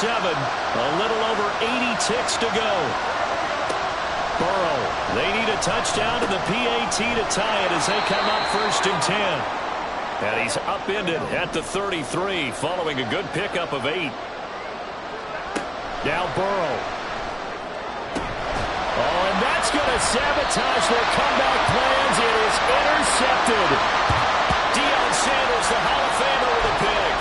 7. A little over 80 ticks to go. Burrow, they need a touchdown to the PAT to tie it as they come up 1st and 10. And he's upended at the 33 following a good pickup of 8. Now Burrow. Oh, and that's going to sabotage their comeback plans. It is intercepted. Deion Sanders, the Hall of Famer, with a pick.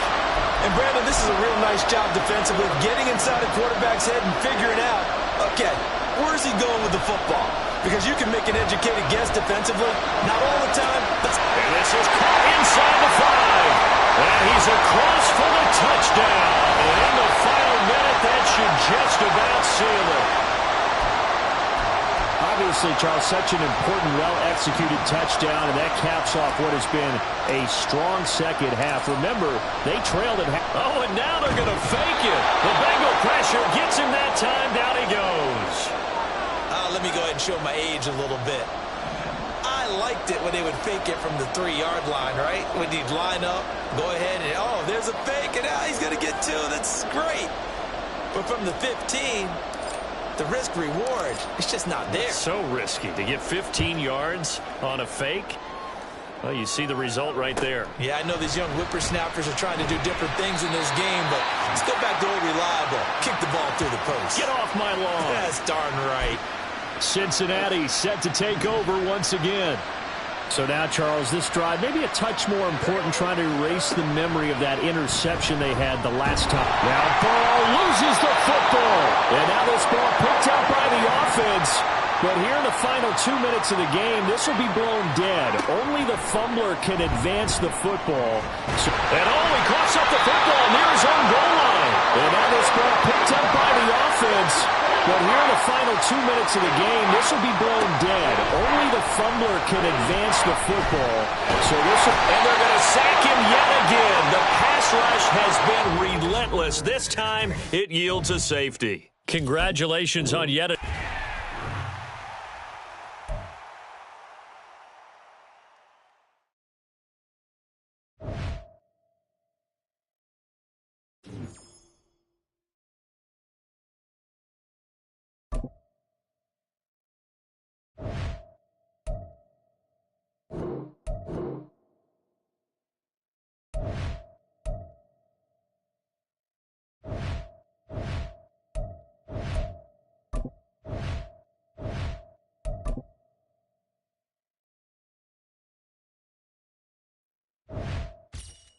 And Brandon, this is a real nice job defensively, getting inside a quarterback's head and figuring out, okay, where's he going with the football? Because you can make an educated guess defensively, not all the time, but... And this is caught inside the 5. And he's across for the touchdown. And in the final minute, that should just about seal it. Obviously, Charles, such an important, well-executed touchdown, and that caps off what has been a strong second half. Remember, they trailed at half. Oh, and now they're going to fake it. The Bengal pressure gets him that time. Down he goes. Let me go ahead and show my age a little bit. I liked it when they would fake it from the 3-yard line, right? When you'd line up, go ahead, and, oh, there's a fake, and now he's going to get 2. That's great. But from the 15... the risk-reward, it's just not there. It's so risky to get 15 yards on a fake. Well, you see the result right there. Yeah, I know these young whippersnappers are trying to do different things in this game, but let's go back to old reliable. Kick the ball through the post. Get off my lawn. That's darn right. Cincinnati set to take over once again. So now, Charles, this drive maybe a touch more important, trying to erase the memory of that interception they had the last time. Now Burrow loses the football. And now this ball picked up by the offense. But here in the final 2 minutes of the game, this will be blown dead. Only the fumbler can advance the football. And he coughs up the football near his own goal line. And now this ball picked up by the offense. But here in the final 2 minutes of the game, this will be blown dead. Only the fumbler can advance the football. So and they're going to sack him yet again. The pass rush has been relentless. This time, it yields a safety. Congratulations on yet a...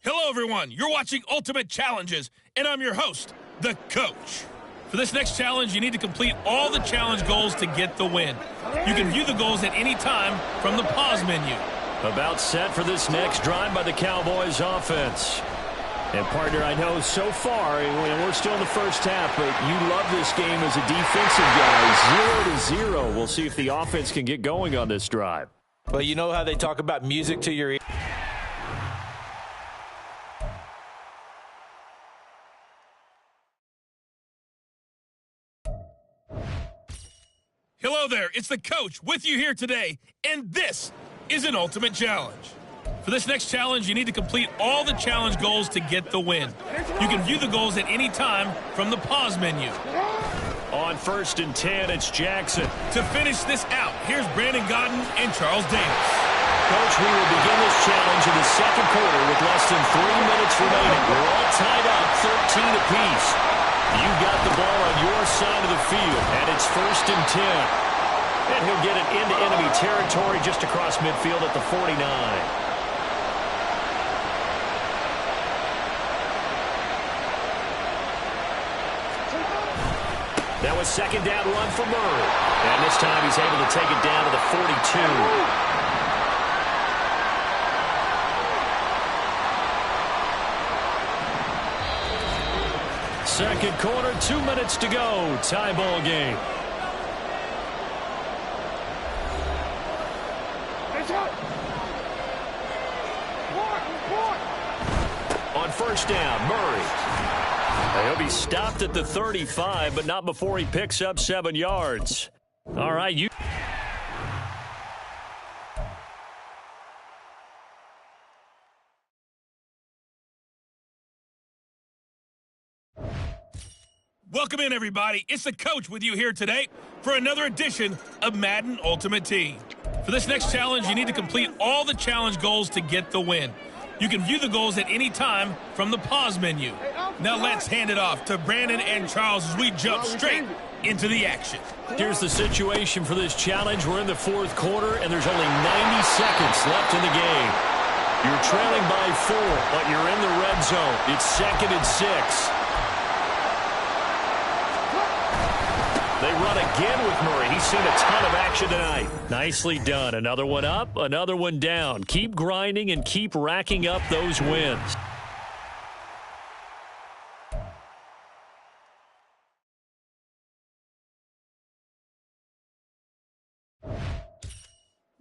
Hello, everyone. You're watching Ultimate Challenges, and I'm your host, The Coach. For this next challenge, you need to complete all the challenge goals to get the win. You can view the goals at any time from the pause menu. About set for this next drive by the Cowboys offense. And, partner, I know so far, and we're still in the first half, but you love this game as a defensive guy. 0-0. We'll see if the offense can get going on this drive. Well, you know how they talk about music to your ear? Hello there, it's the Coach with you here today, and this is an Ultimate Challenge. For this next challenge, you need to complete all the challenge goals to get the win. You can view the goals at any time from the pause menu. On 1st and 10, it's Jackson. To finish this out, here's Brandon Godden and Charles Davis. Coach, we will begin this challenge in the second quarter with less than 3 minutes remaining. We're all tied up, 13 apiece. You've got the ball on your side of the field, and it's 1st and 10. And he'll get it into enemy territory just across midfield at the 49. That was second down run for Murray. And this time he's able to take it down to the 42. Second quarter, 2 minutes to go. Tie ball game. On 1st down, Murray. He'll be stopped at the 35, but not before he picks up 7 yards. All right, you... Welcome in, everybody. It's the coach with you here today for another edition of Madden Ultimate Team. For this next challenge, you need to complete all the challenge goals to get the win. You can view the goals at any time from the pause menu. Now let's hand it off to Brandon and Charles as we jump straight into the action. Here's the situation for this challenge. We're in the fourth quarter, and there's only 90 seconds left in the game. You're trailing by 4, but you're in the red zone. It's 2nd and 6. They run again with Murray. He's seen a ton of action tonight. Nicely done. Another one up, another one down. Keep grinding and keep racking up those wins.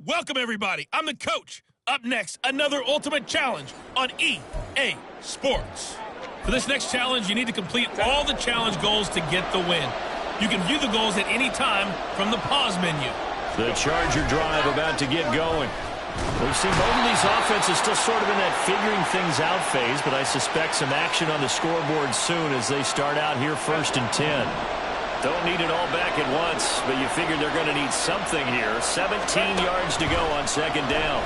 Welcome, everybody. I'm the coach. Up next, another ultimate challenge on EA Sports. For this next challenge, you need to complete all the challenge goals to get the win. You can view the goals at any time from the pause menu. The Charger drive about to get going. We've seen both of these offenses still sort of in that figuring things out phase, but I suspect some action on the scoreboard soon as they start out here 1st and 10. Don't need it all back at once, but you figure they're going to need something here. 17 yards to go on 2nd down.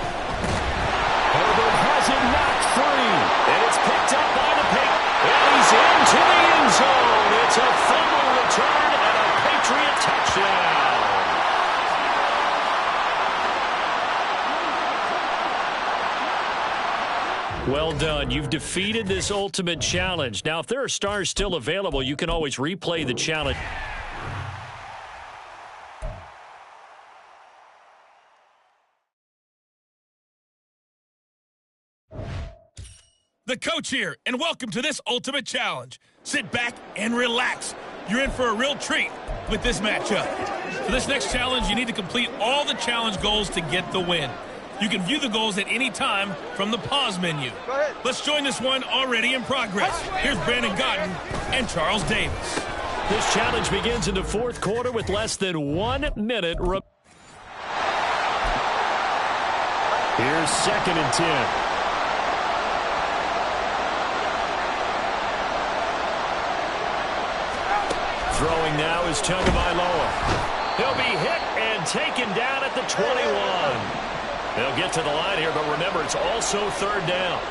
Herbert has it knocked free, and it's picked up by the pick. And he's into the end zone. It's a fumble return and a Patriot touchdown. Well done. You've defeated this ultimate challenge. Now, if there are stars still available, you can always replay the challenge. The coach here, and welcome to this ultimate challenge. Sit back and relax. You're in for a real treat with this matchup. For this next challenge, you need to complete all the challenge goals to get the win. You can view the goals at any time from the pause menu. Let's join this one already in progress. Here's Brandon Godden and Charles Davis. This challenge begins in the fourth quarter with less than 1 minute. Here's 2nd and 10. Throwing now is Tagovailoa. He'll be hit and taken down at the 21. They'll get to the line here, but remember, it's also 3rd down.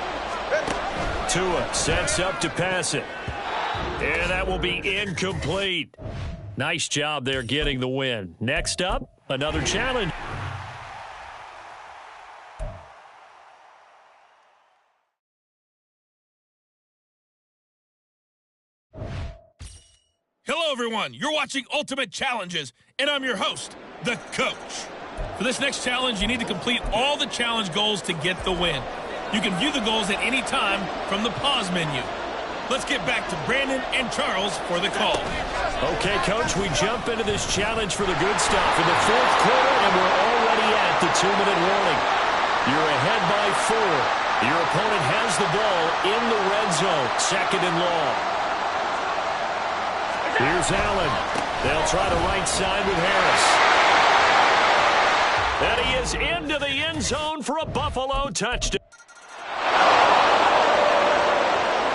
Tua sets up to pass it. And that will be incomplete. Nice job there getting the win. Next up, another challenge. Hello, everyone. You're watching Ultimate Challenges, and I'm your host, the coach. For this next challenge, you need to complete all the challenge goals to get the win. You can view the goals at any time from the pause menu. Let's get back to Brandon and Charles for the call. Okay, Coach, we jump into this challenge for the good stuff in the fourth quarter, and we're already at the 2-minute warning. You're ahead by 4. Your opponent has the ball in the red zone, 2nd and long. Here's Allen. They'll try the right side with Harris. And he is into the end zone for a Buffalo touchdown.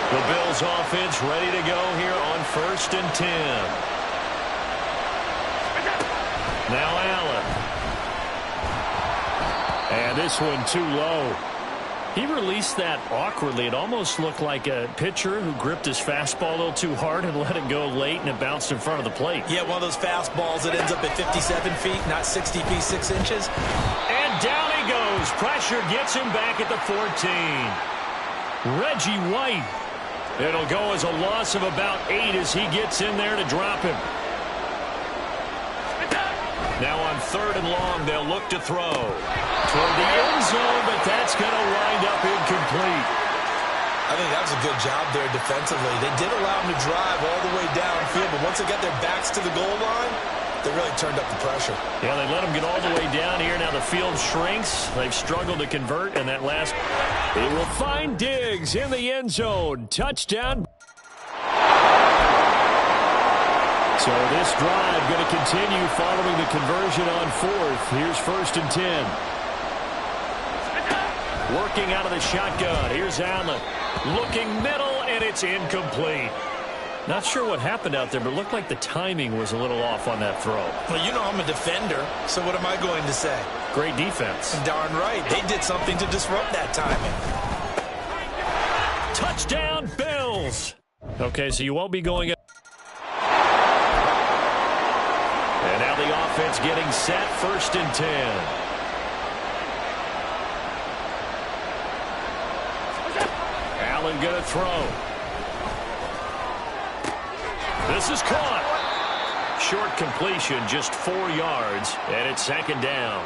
The Bills offense ready to go here on 1st and 10. Now Allen. And this one too low. He released that awkwardly. It almost looked like a pitcher who gripped his fastball a little too hard and let it go late, and it bounced in front of the plate. Yeah, one of those fastballs that ends up at 57 feet, not 60 feet, 6 inches. And down he goes. Pressure gets him back at the 14. Reggie White. It'll go as a loss of about 8 as he gets in there to drop him. Now on 3rd and long, they'll look to throw toward the end zone, but that's going to wind up incomplete. I think that was a good job there defensively. They did allow him to drive all the way downfield, but once they got their backs to the goal line, they really turned up the pressure. Yeah, they let him get all the way down here. Now the field shrinks. They've struggled to convert, and that last... They will find Diggs in the end zone. Touchdown. So this drive going to continue following the conversion on 4th. Here's 1st and 10. Working out of the shotgun. Here's Allen. Looking middle, and it's incomplete. Not sure what happened out there, but it looked like the timing was a little off on that throw. Well, you know I'm a defender, so what am I going to say? Great defense. Darn right. They did something to disrupt that timing. Touchdown, Bills. Okay, so you won't be going. And now the offense getting set, 1st and 10. Allen going to throw. This is caught. Short completion, just 4 yards, and it's 2nd down.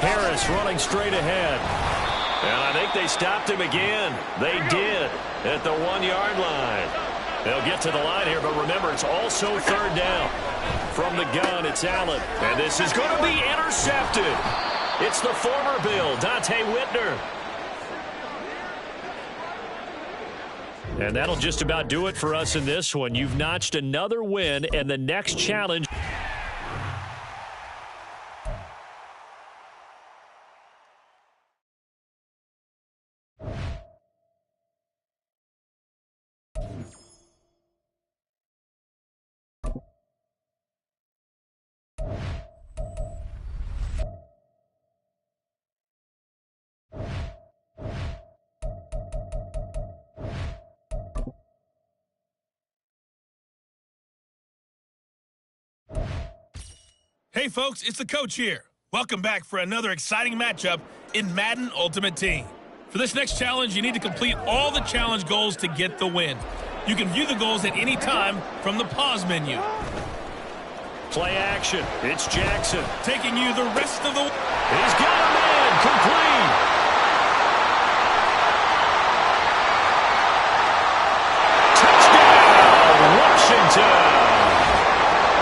Harris running straight ahead. And I think they stopped him again. They did at the 1-yard line. They'll get to the line here, but remember, it's also 3rd down. From the gun, it's Allen. And this is going to be intercepted. It's the former Bill, Dante Whitner. And that'll just about do it for us in this one. You've notched another win, and the next challenge. Hey, folks, it's the coach here. Welcome back for another exciting matchup in Madden Ultimate Team. For this next challenge, you need to complete all the challenge goals to get the win. You can view the goals at any time from the pause menu. Play action. It's Jackson. Taking you the rest of the... He's got a man. Complete. Touchdown, Washington.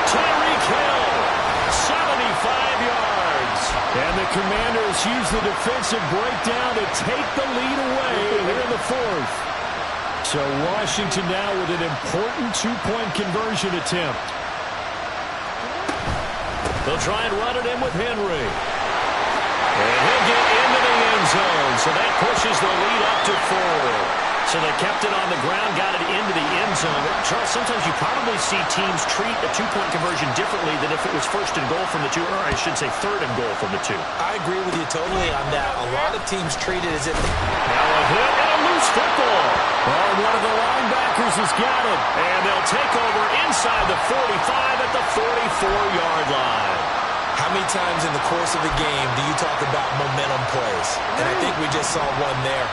Tyreek Hill, 75 yards. And the Commanders use the defensive breakdown to take the lead away here in the 4th. So Washington now with an important 2-point conversion attempt. They'll try and run it in with Henry. And he'll get into the end zone. So that pushes the lead up to 4. So they kept it on the ground, got it into the end zone. Charles, sometimes you probably see teams treat a 2-point conversion differently than if it was 1st and goal from the 2, or I should say 3rd and goal from the 2. I agree with you totally on that. A lot of teams treat it as if... Now a hit and a loose football. Oh, one of the linebackers has got it. And they'll take over inside the 45 at the 44-yard line. How many times in the course of a game do you talk about momentum plays? And I think we just saw one there.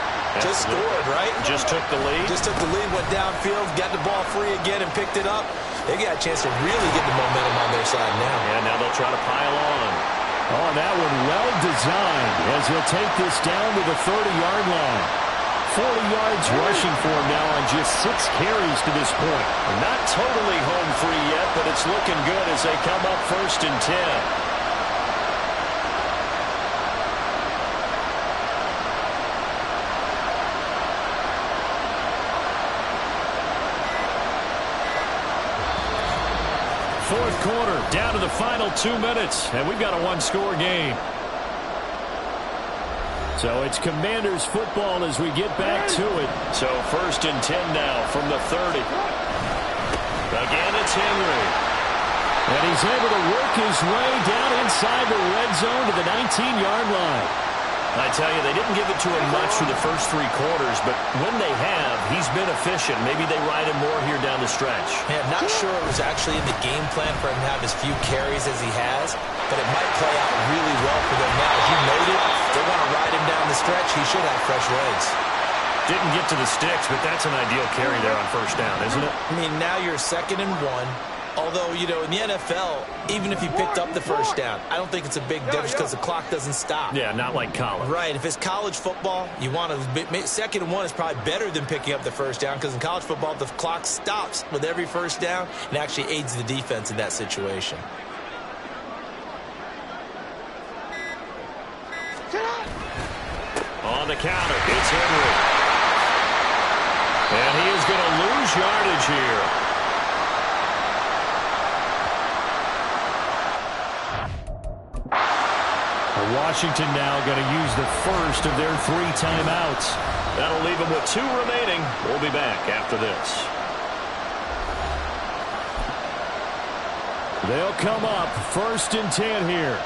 Just scored, right? Just took the lead. Just took the lead, went downfield, got the ball free again, and picked it up. They got a chance to really get the momentum on their side now. And now they'll try to pile on. Oh, that one well designed as he'll take this down to the 30-yard line. 40 yards rushing for him now on just 6 carries to this point. Not totally home free yet, but it's looking good as they come up 1st and 10. Fourth quarter, down to the final 2 minutes, and we've got a 1-score game. So it's Commanders football as we get back to it. So 1st and 10 now from the 30. Again, it's Henry. And he's able to work his way down inside the red zone to the 19-yard line. I tell you, they didn't give it to him much for the first 3 quarters, but when they have, he's been efficient. Maybe they ride him more here down the stretch. Man, not sure it was actually in the game plan for him to have as few carries as he has, but it might play out really well for them now. As you noted, they want to ride him down the stretch. He should have fresh legs. Didn't get to the sticks, but that's an ideal carry there on 1st down, isn't it? I mean, now you're 2nd and 1. Although, you know, in the NFL, even if you picked up the 1st down, I don't think it's a big difference because the clock doesn't stop. Yeah, not like college. Right. If it's college football, you want to 2nd and 1 is probably better than picking up the 1st down because in college football, the clock stops with every 1st down and actually aids the defense in that situation. On the counter, it's Henry. And he is going to lose yardage here. Washington now going to use the first of their 3 timeouts. That'll leave them with 2 remaining. We'll be back after this. They'll come up 1st and 10 here.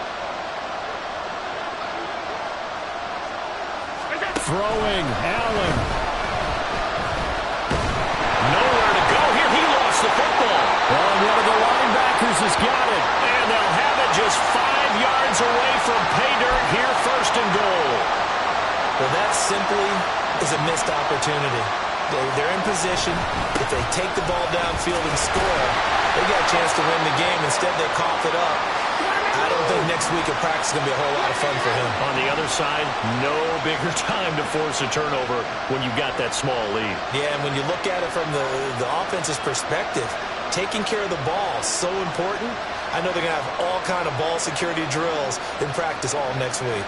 Throwing, Allen. Nowhere to go here. He lost the football. Well, one of the linebackers has got it. And they'll have it just 5 yards away from pay dirt here, 1st and goal. Well, that simply is a missed opportunity. They're in position. If they take the ball downfield and score, they got a chance to win the game. Instead, they cough it up. I don't think next week at practice is going to be a whole lot of fun for him. On the other side, no bigger time to force a turnover when you've got that small lead. Yeah, and when you look at it from the offense's perspective, taking care of the ball is so important. I know they're going to have all kind of ball security drills in practice all next week.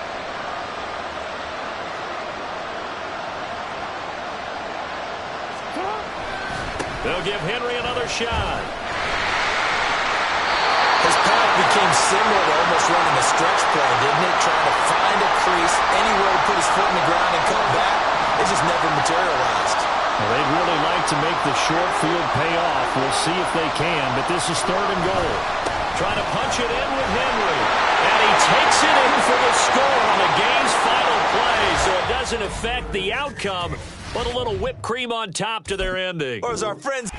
They'll give Henry another shot. His path became similar to almost running a stretch play, didn't it? Trying to find a crease, anywhere to put his foot in the ground and come back. It just never materialized. Well, they'd really like to make the short field pay off. We'll see if they can, but this is 3rd and goal. Trying to punch it in with Henry. And he takes it in for the score on the game's final play, so it doesn't affect the outcome, but a little whipped cream on top to their ending. Or as our friends...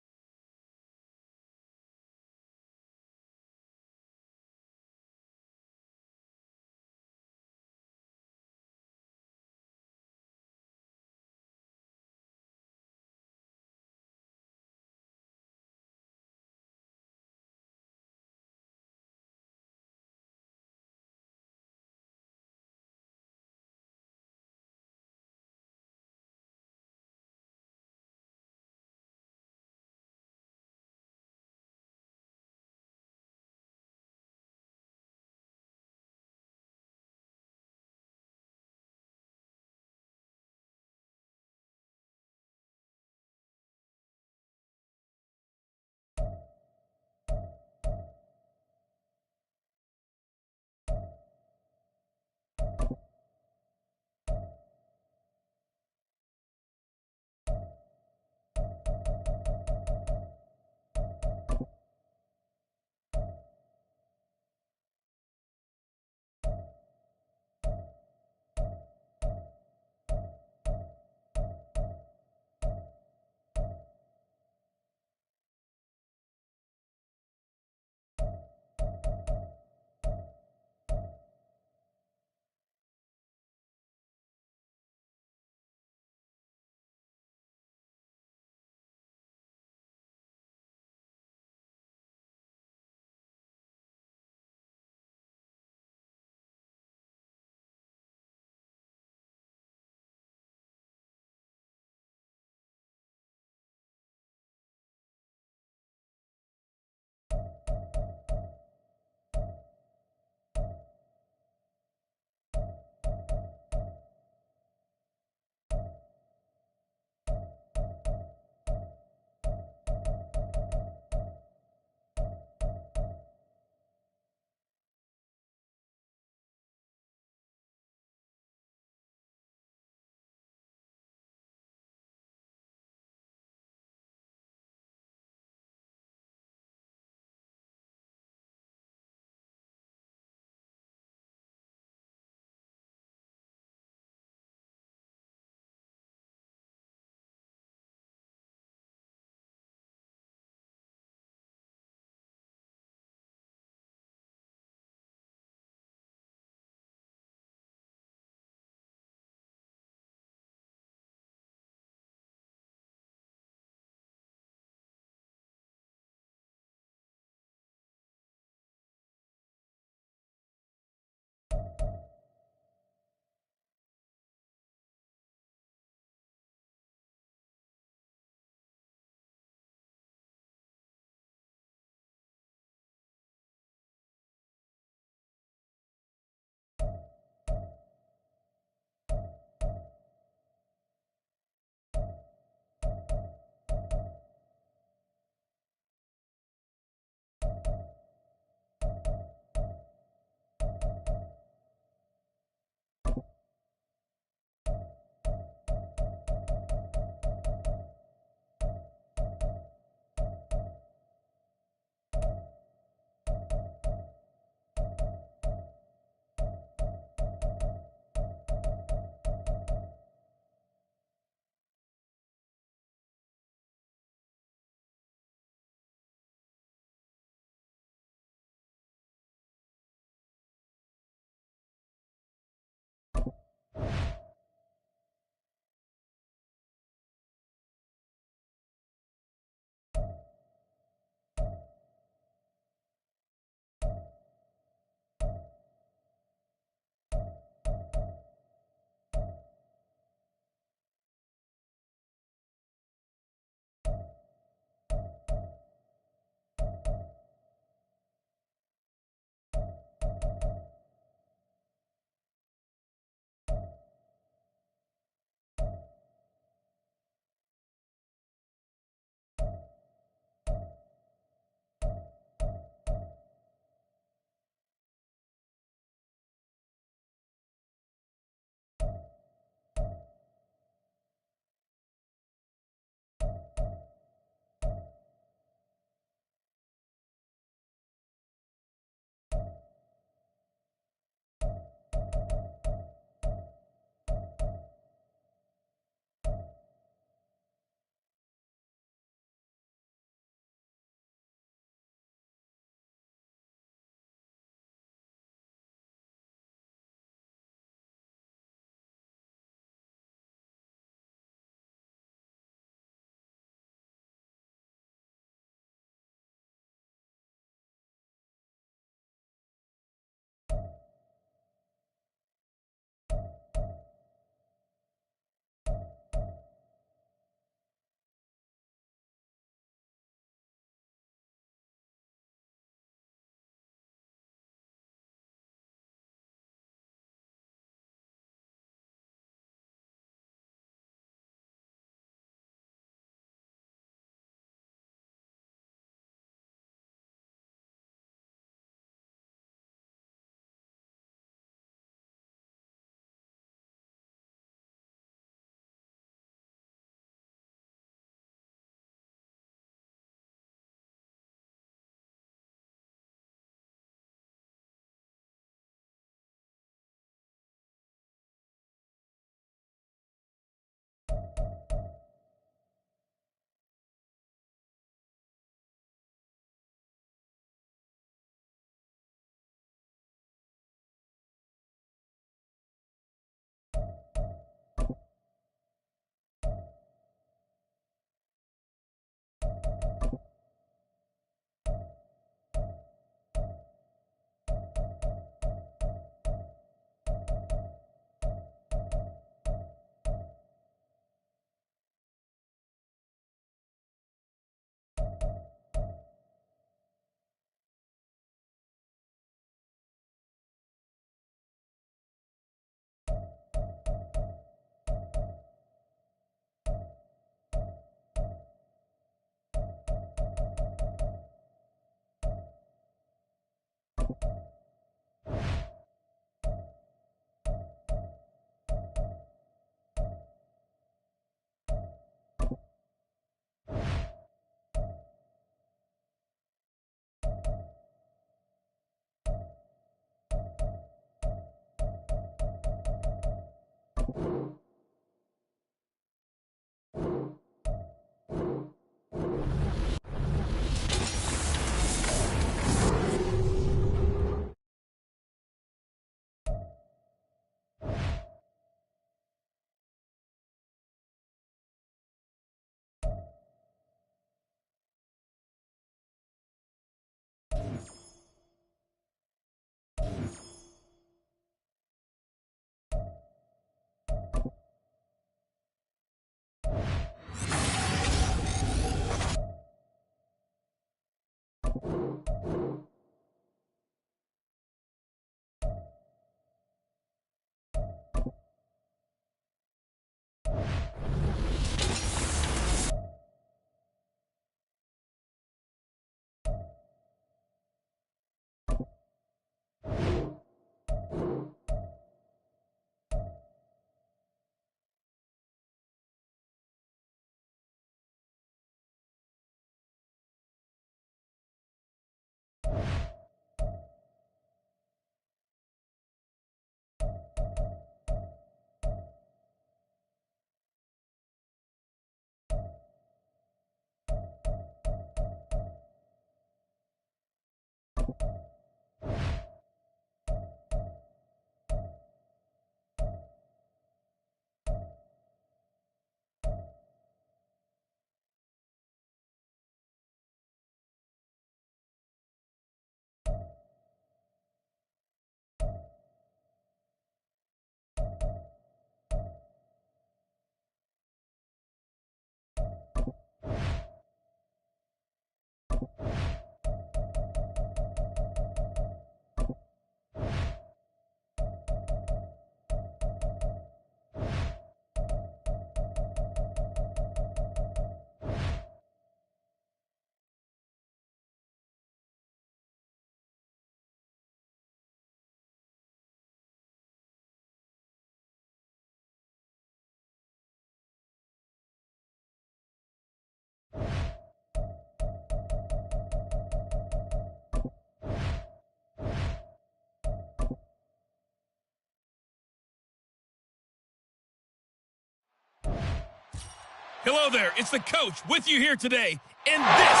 Hello there, it's the coach with you here today, and this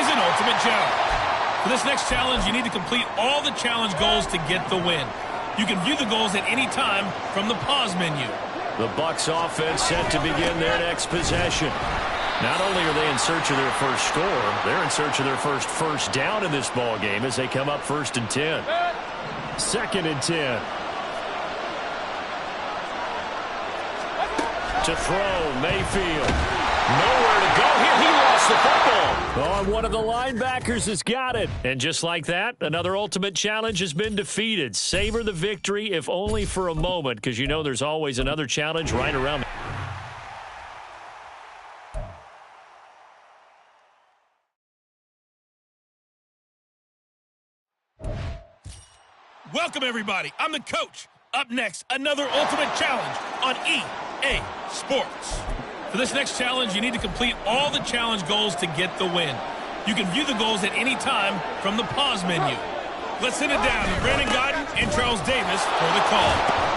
is an Ultimate Challenge. For this next challenge, you need to complete all the challenge goals to get the win. You can view the goals at any time from the pause menu. The Bucs offense set to begin their next possession. Not only are they in search of their first score, they're in search of their first down in this ball game as they come up 1st and 10. 2nd and 10. To throw, Mayfield. Nowhere to go here. He lost the football. Oh, and one of the linebackers has got it. And just like that, another Ultimate Challenge has been defeated. Savor the victory, if only for a moment, because you know there's always another challenge right around. Welcome, everybody. I'm the coach. Up next, another Ultimate Challenge on EA Sports. For this next challenge, you need to complete all the challenge goals to get the win. You can view the goals at any time from the pause menu. Let's sit it down to Brandon Godden and Charles Davis for the call.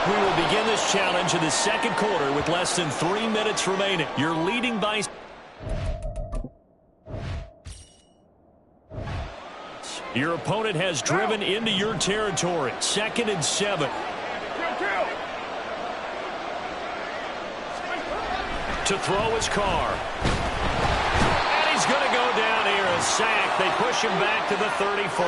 We will begin this challenge in the second quarter with less than 3 minutes remaining. You're leading by... Your opponent has driven into your territory. 2nd and 7. To throw his car. And he's going to go down here, a sack. They push him back to the 34.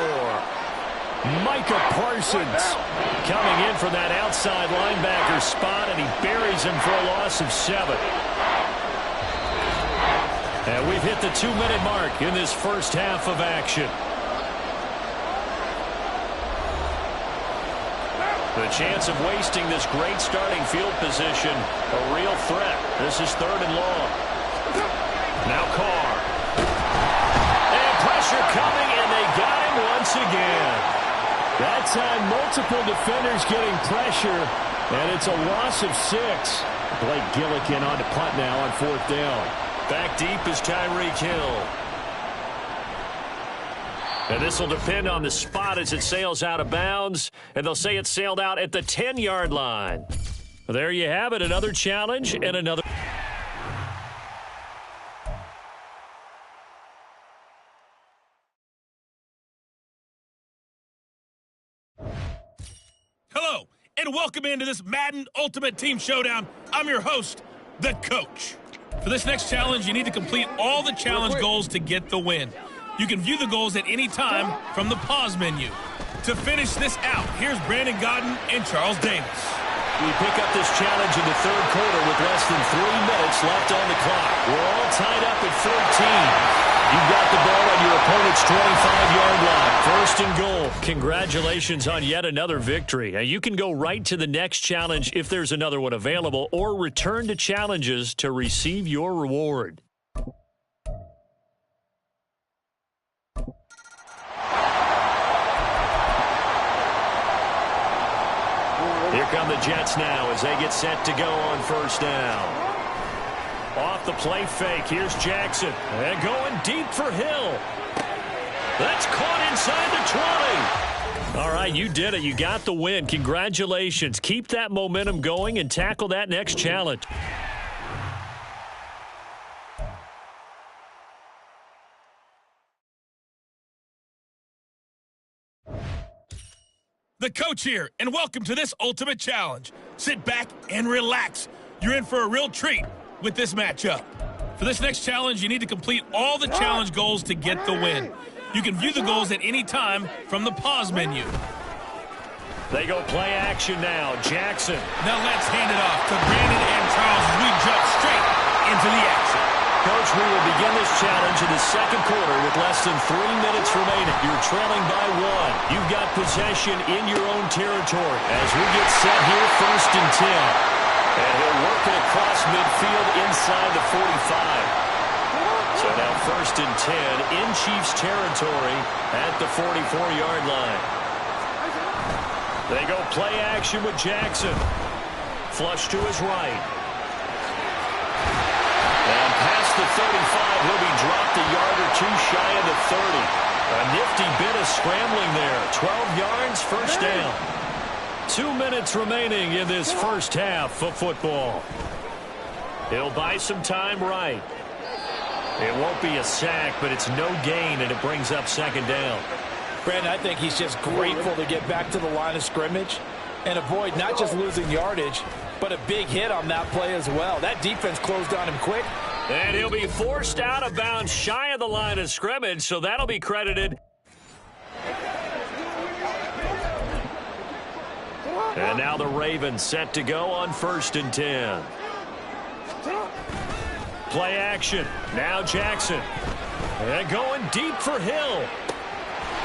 Micah Parsons coming in from that outside linebacker spot, and he buries him for a loss of 7. And we've hit the 2-minute mark in this first half of action. The chance of wasting this great starting field position, a real threat. This is 3rd and long. Now Carr. And pressure coming, and they got him once again. That time, multiple defenders getting pressure, and it's a loss of 6. Blake Gillikin on to punt now on 4th down. Back deep is Tyreek Hill. And this will depend on the spot as it sails out of bounds. And they'll say it sailed out at the 10-yard line. There you have it, another challenge and another. Hello, and welcome into this Madden Ultimate Team Showdown. I'm your host, the Coach. For this next challenge, you need to complete all the challenge goals to get the win. You can view the goals at any time from the pause menu. To finish this out, here's Brandon Godden and Charles Davis. We pick up this challenge in the third quarter with less than 3 minutes left on the clock. We're all tied up at 14. You've got the ball on your opponent's 25-yard line. First and goal. Congratulations on yet another victory. Now, you can go right to the next challenge if there's another one available, or return to challenges to receive your reward. Here come the Jets now as they get set to go on first down. Off the play fake, here's Jackson. And going deep for Hill. That's caught inside the 20. All right, you did it. You got the win. Congratulations. Keep that momentum going and tackle that next challenge. The Coach here, and welcome to this Ultimate Challenge. Sit back and relax. You're in for a real treat with this matchup. For this next challenge, you need to complete all the challenge goals to get the win. You can view the goals at any time from the pause menu. They go play action now. Jackson. Now let's hand it off to Brandon and Charles as we jump straight into the action. Coach, we will begin this challenge in the second quarter with less than 3 minutes remaining. You're trailing by 1. You've got possession in your own territory as we get set here first and 10. And he'll work it across midfield inside the 45. So now first and 10 in Chiefs territory at the 44-yard line. They go play action with Jackson. Flush to his right. And past the 35, he'll be dropped a yard or two shy of the 30. A nifty bit of scrambling there. 12 yards, first down. 2 minutes remaining in this first half of football. He'll buy some time right. It won't be a sack, but it's no gain, and it brings up second down. Brandon, I think he's just grateful to get back to the line of scrimmage and avoid not just losing yardage, but a big hit on that play as well. That defense closed on him quick. And he'll be forced out of bounds shy of the line of scrimmage, so that'll be credited. And now the Ravens set to go on first and 10. Play action. Now Jackson. And going deep for Hill.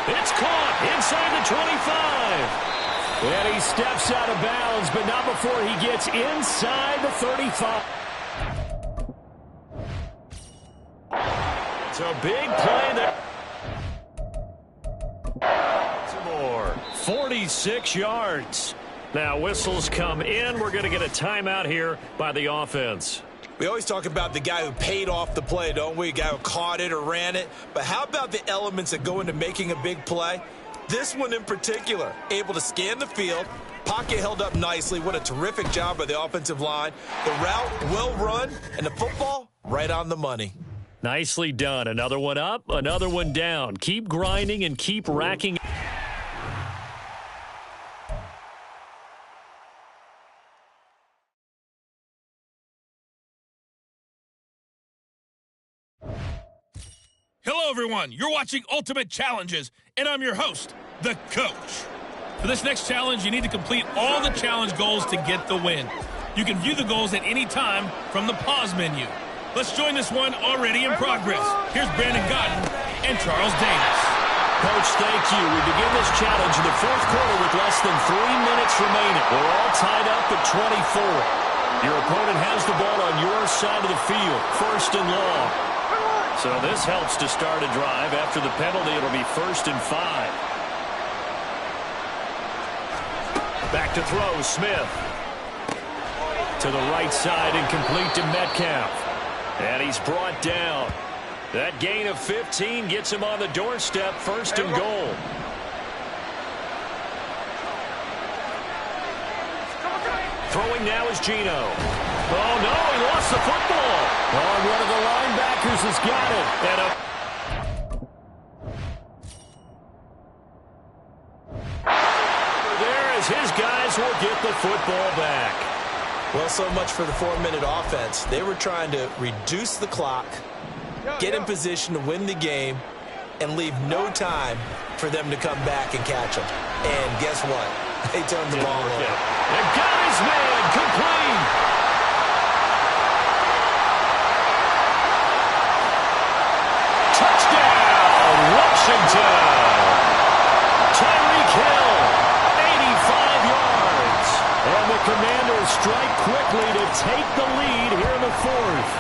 It's caught inside the 25. And he steps out of bounds, but not before he gets inside the 35. It's a big play there. Some more. 46 yards. Now whistles come in. We're going to get a timeout here by the offense. We always talk about the guy who paid off the play, don't we? The guy who caught it or ran it. But how about the elements that go into making a big play? This one in particular, able to scan the field, pocket held up nicely. What a terrific job by the offensive line. The route well run, and the football right on the money. Nicely done. Another one up, another one down. Keep grinding and keep racking. Hello, everyone. You're watching Ultimate Challenges, and I'm your host, the Coach. For this next challenge, you need to complete all the challenge goals to get the win. You can view the goals at any time from the pause menu. Let's join this one already in progress. Here's Brandon Godden and Charles Davis. Coach, thank you. We begin this challenge in the fourth quarter with less than 3 minutes remaining. We're all tied up at 24. Your opponent has the ball on your side of the field, first and long. So this helps to start a drive. After the penalty, it'll be first and 5. Back to throw, Smith. To the right side and complete to Metcalf. And he's brought down. That gain of 15 gets him on the doorstep, first and goal. Throwing now is Geno. Oh, no, he lost the football. Oh, and one of the linebackers has got it. And there as his guys will get the football back. Well, so much for the 4-minute offense. They were trying to reduce the clock, get in position to win the game, and leave no time for them to come back and catch them. And guess what? They turned the ball over. And got his man complete. Touchdown, Washington. Tyreek Hill, 85 yards. And the Commanders strike quickly to take the lead here in the fourth.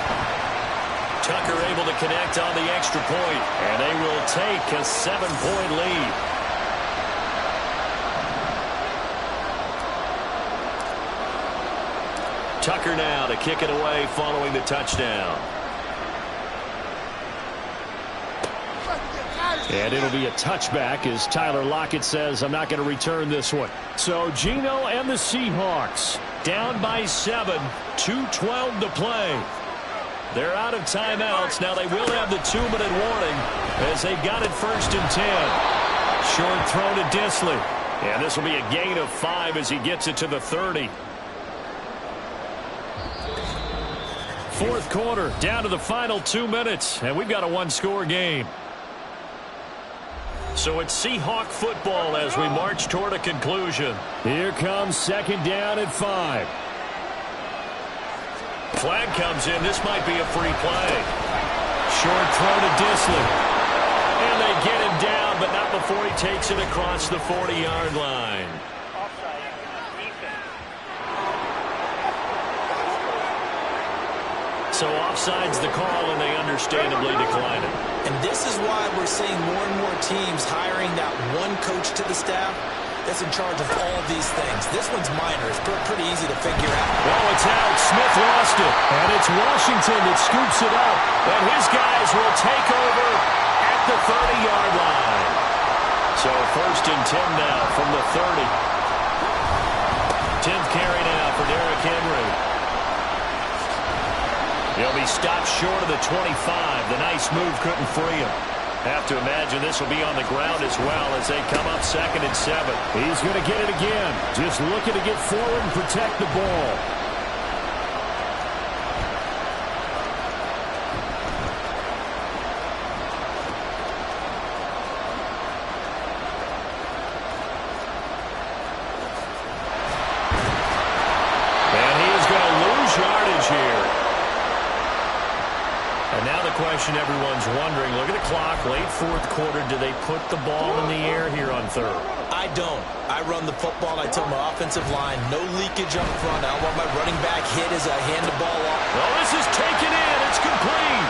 Tucker able to connect on the extra point, and they will take a 7-point lead. Tucker now to kick it away following the touchdown. And it'll be a touchback as Tyler Lockett says, I'm not going to return this one. So Geno and the Seahawks down by 7, 2:12 to play. They're out of timeouts. Now they will have the 2-minute warning as they got it 1st and 10. Short throw to Disley. And this will be a gain of 5 as he gets it to the 30. Fourth quarter, down to the final 2 minutes, and we've got a 1-score game. So it's Seahawk football as we march toward a conclusion. Here comes 2nd down and 5. Flag comes in. This might be a free play. Short throw to Disley. And they get him down, but not before he takes it across the 40-yard line. So offside's the call, and they understandably decline it. And this is why we're seeing more and more teams hiring that one coach to the staff that's in charge of all these things. This one's minor. It's pretty easy to figure out. Oh, it's out. Smith lost it. And it's Washington that scoops it up. And his guys will take over at the 30-yard line. So 1st and 10 now from the 30. 10th carry now for Derrick Henry. He'll be stopped short of the 25. The nice move couldn't free him. Have to imagine this will be on the ground as well as they come up 2nd and 7. He's going to get it again. Just looking to get forward and protect the ball. And he is going to lose yardage here. And now the question everyone's wondering, look at the clock, late 4th quarter, do they put the ball in the air here on 3rd? I don't. I run the football. I tell my offensive line, no leakage up front. I want my running back hit as I hand the ball off. Well, this is taken in. It's complete.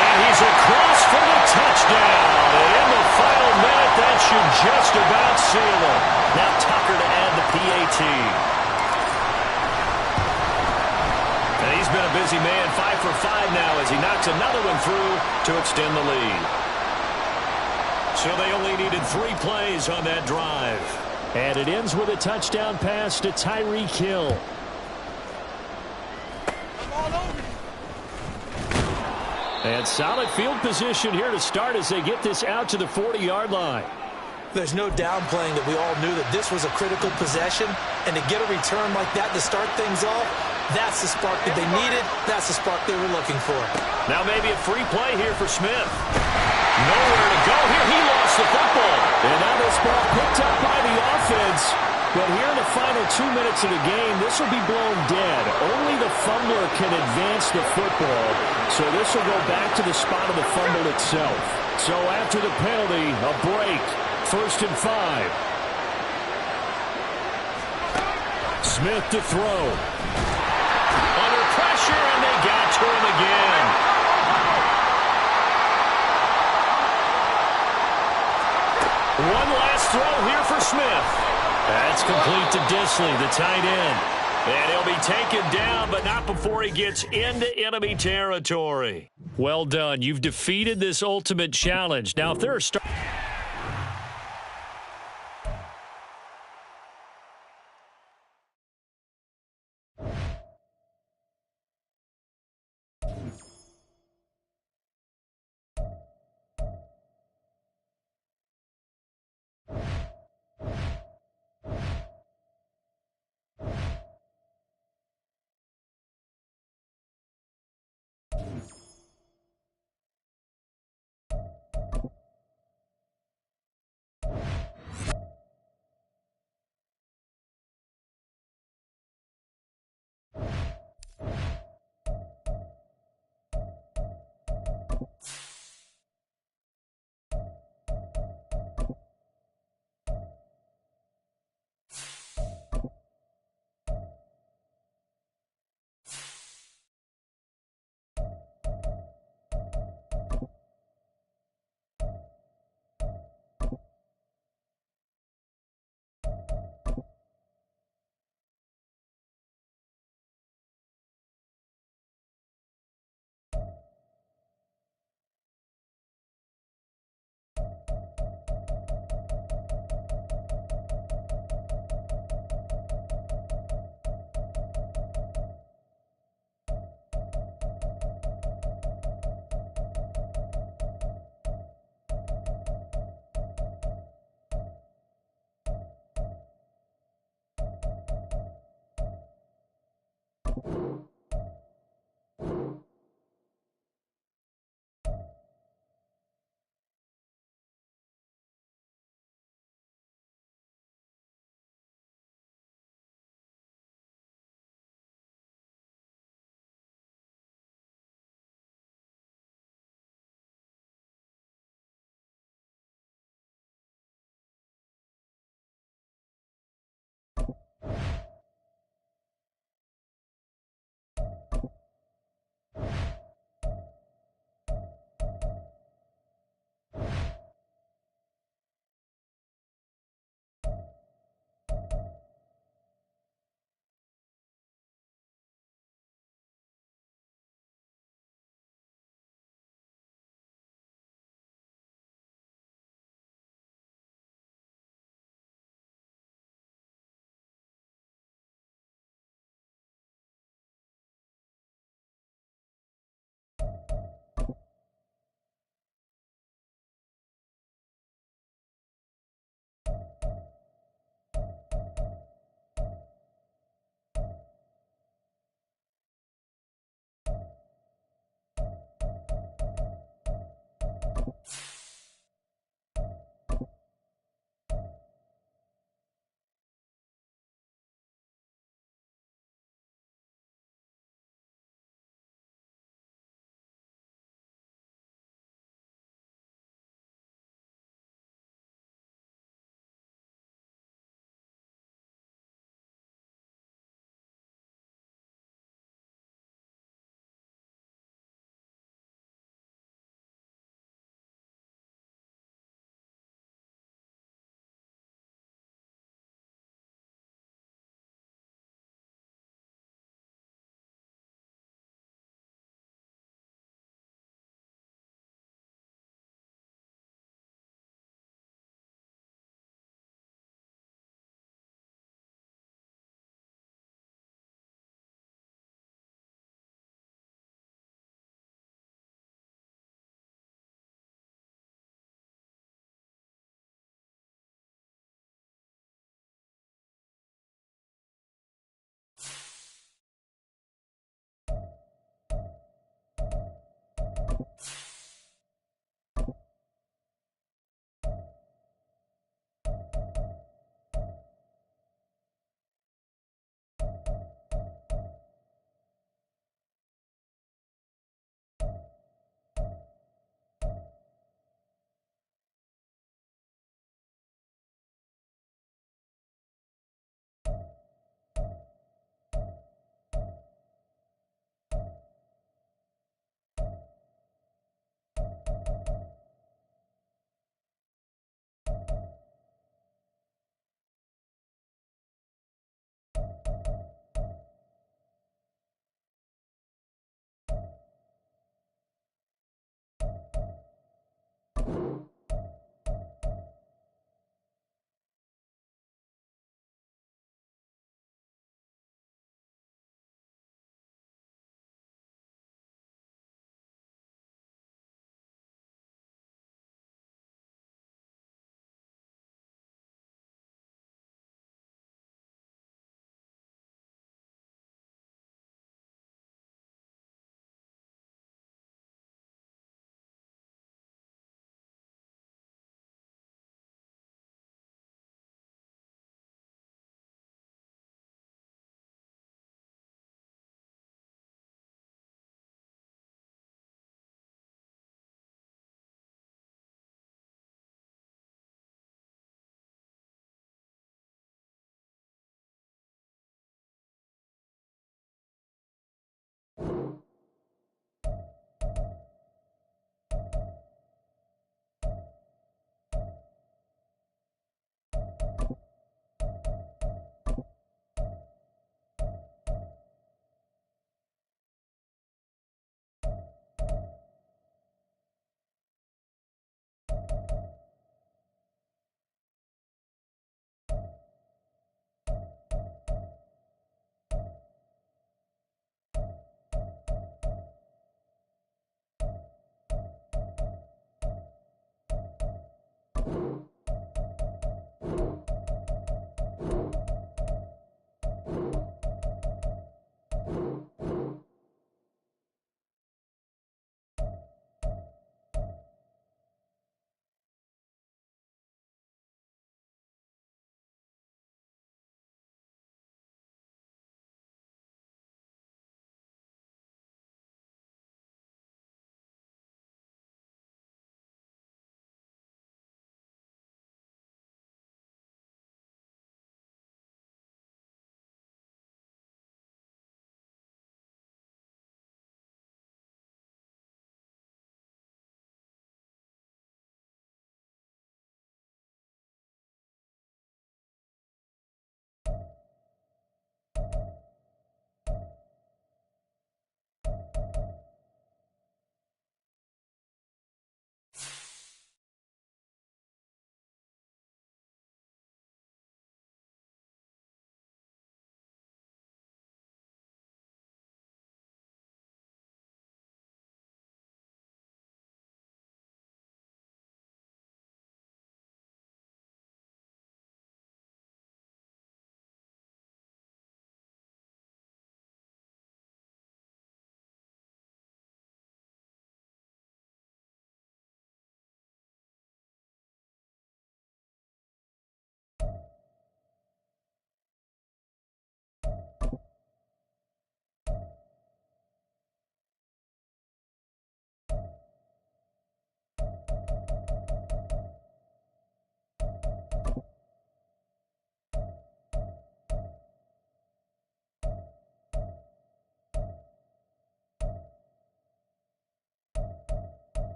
And he's across for the touchdown. And in the final minute, that should just about seal it. Now Tucker to add the PAT. And he's been a busy man, 5 for 5 now as he knocks another one through to extend the lead. So they only needed 3 plays on that drive. And it ends with a touchdown pass to Tyreek Hill. And solid field position here to start as they get this out to the 40-yard line. There's no downplaying that we all knew that this was a critical possession, and to get a return like that to start things off, that's the spark that they needed. That's the spark they were looking for. Now maybe a free play here for Smith. Nowhere to go here. He lost the football. And now this ball picked up by the offense. But here in the final 2 minutes of the game, this will be blown dead. Only the fumbler can advance the football. So this will go back to the spot of the fumble itself. So after the penalty, a break. 1st and 5. Smith to throw. Under pressure, and they got to him again. One last throw here for Smith. That's complete to Disley, the tight end. And he'll be taken down, but not before he gets into enemy territory. Well done. You've defeated this ultimate challenge. Now, if there are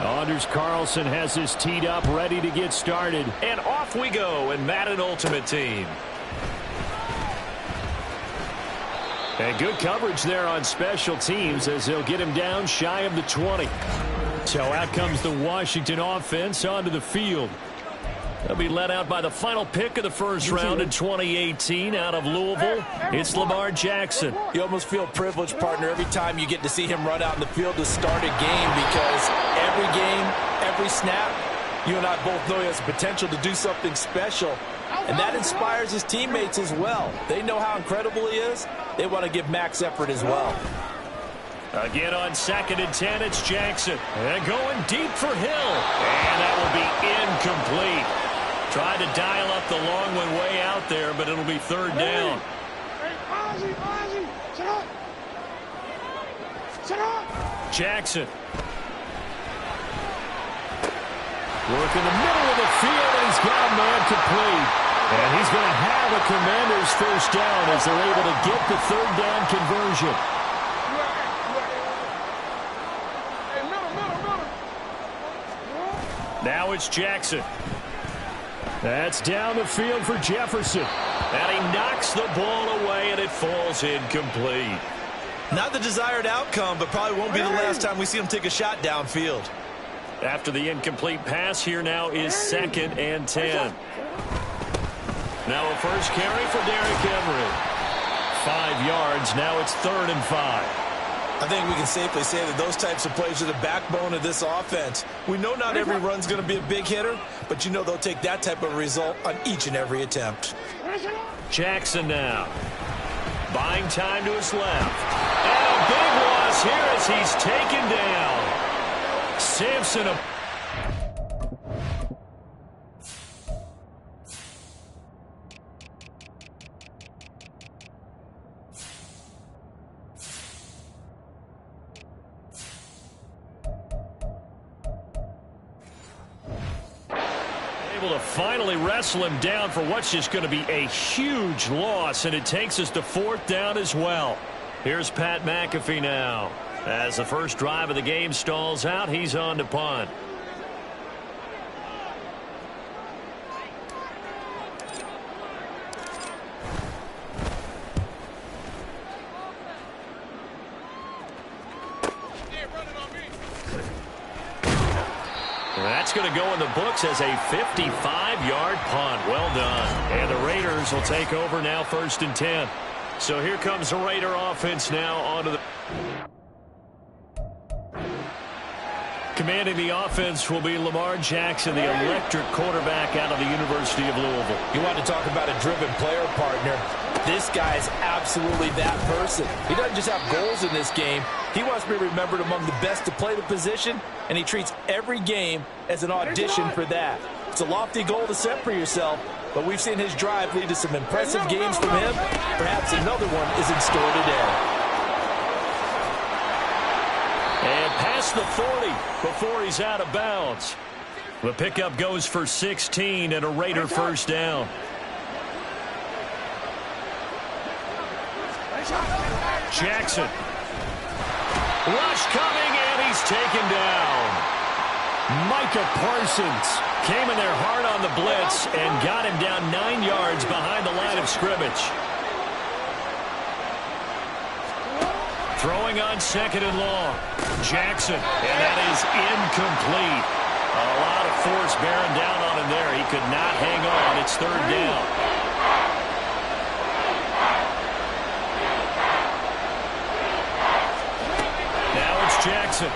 Anders Carlson has his teed up, ready to get started. And off we go in Madden Ultimate Team. And good coverage there on special teams as they'll get him down shy of the 20. So out comes the Washington offense onto the field. They'll be led out by the final pick of the first round in 2018 out of Louisville. It's Lamar Jackson. You almost feel privileged, partner, every time you get to see him run out in the field to start a game, because every game, every snap, you and I both know he has the potential to do something special. And that inspires his teammates as well. They know how incredible he is. They want to give max effort as well. Again on 2nd and 10, it's Jackson. And going deep for Hill. And that will be incomplete. Tried to dial up the long one way out there, but it'll be 3rd down. Jackson. Work in the middle of the field, and he's got a man complete. And he's going to have a Commanders first down as they're able to get the 3rd down conversion. Now it's Jackson. That's down the field for Jefferson. And he knocks the ball away, and it falls incomplete. Not the desired outcome, but probably won't be the last time we see him take a shot downfield. After the incomplete pass, here now is 2nd and 10. Now a first carry for Derrick Henry. 5 yards. Now it's 3rd and 5. I think we can safely say that those types of plays are the backbone of this offense. We know not every run's going to be a big hitter, but you know they'll take that type of result on each and every attempt. Jackson now. Buying time to his left. And a big loss here as he's taken down. Sampson. Able to finally wrestle him down for what's just going to be a huge loss, and it takes us to 4th down as well. Here's Pat McAfee now. As the first drive of the game stalls out, he's on to punt. That's going to go in the books as a 55-yard punt. Well done. And the Raiders will take over now 1st and 10. So here comes the Raider offense now onto the... Commanding the offense will be Lamar Jackson, the electric quarterback out of the University of Louisville. You want to talk about a driven player, partner. This guy's absolutely that person. He doesn't just have goals in this game. He wants to be remembered among the best to play the position, and he treats every game as an audition for that. It's a lofty goal to set for yourself, but we've seen his drive lead to some impressive games from him. Perhaps another one is in store today. And past the 40 before he's out of bounds. The pickup goes for 16 and a Raider first down. Jackson. Rush coming, and he's taken down. Micah Parsons came in there hard on the blitz and got him down 9 yards behind the line of scrimmage. Throwing on 2nd and long. Jackson, and that is incomplete. A lot of force bearing down on him there. He could not hang on. It's 3rd down. Now it's Jackson.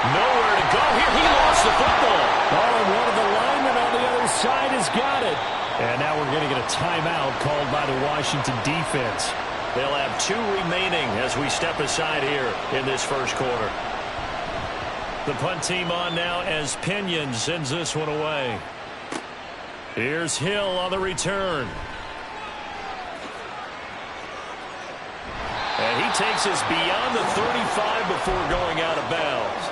Nowhere to go here. He lost the football. Oh, and one of the linemen on the other side has got it. And now we're going to get a timeout called by the Washington defense. They'll have 2 remaining as we step aside here in this first quarter. The punt team on now as Pinion sends this one away. Here's Hill on the return. And he takes us beyond the 35 before going out of bounds.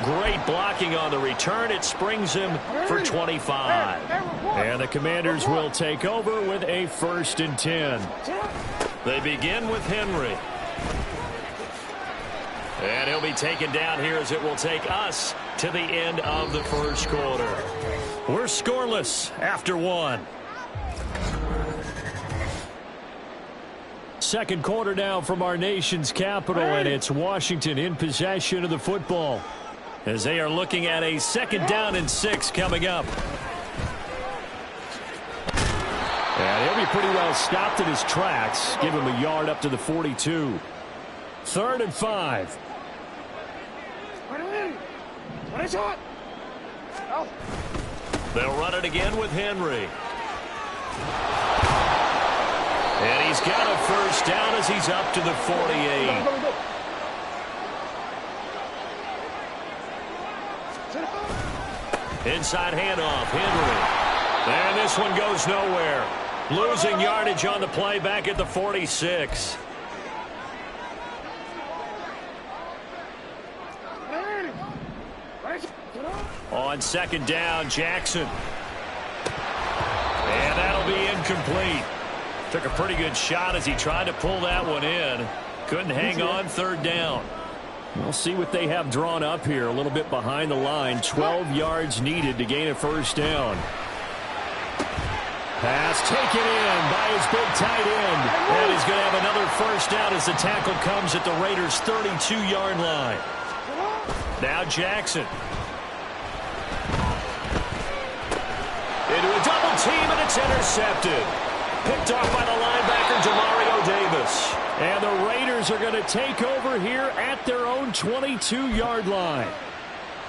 Great blocking on the return. It springs him for 25. And the Commanders will take over with a 1st and 10. They begin with Henry. And he'll be taken down here as it will take us to the end of the first quarter. We're scoreless after one. Second quarter now from our nation's capital, and it's Washington in possession of the football, as they are looking at a 2nd down and 6 coming up. And he'll be pretty well stopped in his tracks. Give him a yard up to the 42. 3rd and 5. They'll run it again with Henry. And he's got a first down as he's up to the 48. Inside handoff, Henry. And this one goes nowhere. Losing yardage on the play back at the 46. On 2nd down, Jackson. And that'll be incomplete. Took a pretty good shot as he tried to pull that one in. Couldn't hang on 3rd down. We'll see what they have drawn up here. A little bit behind the line. 12 yards needed to gain a first down. Pass taken in by his big tight end. And he's going to have another first down as the tackle comes at the Raiders' 32-yard line. Now Jackson. Into a double team, and it's intercepted. Picked off by the linebacker, Demario Davis. And the Raiders are going to take over here at their own 22-yard line.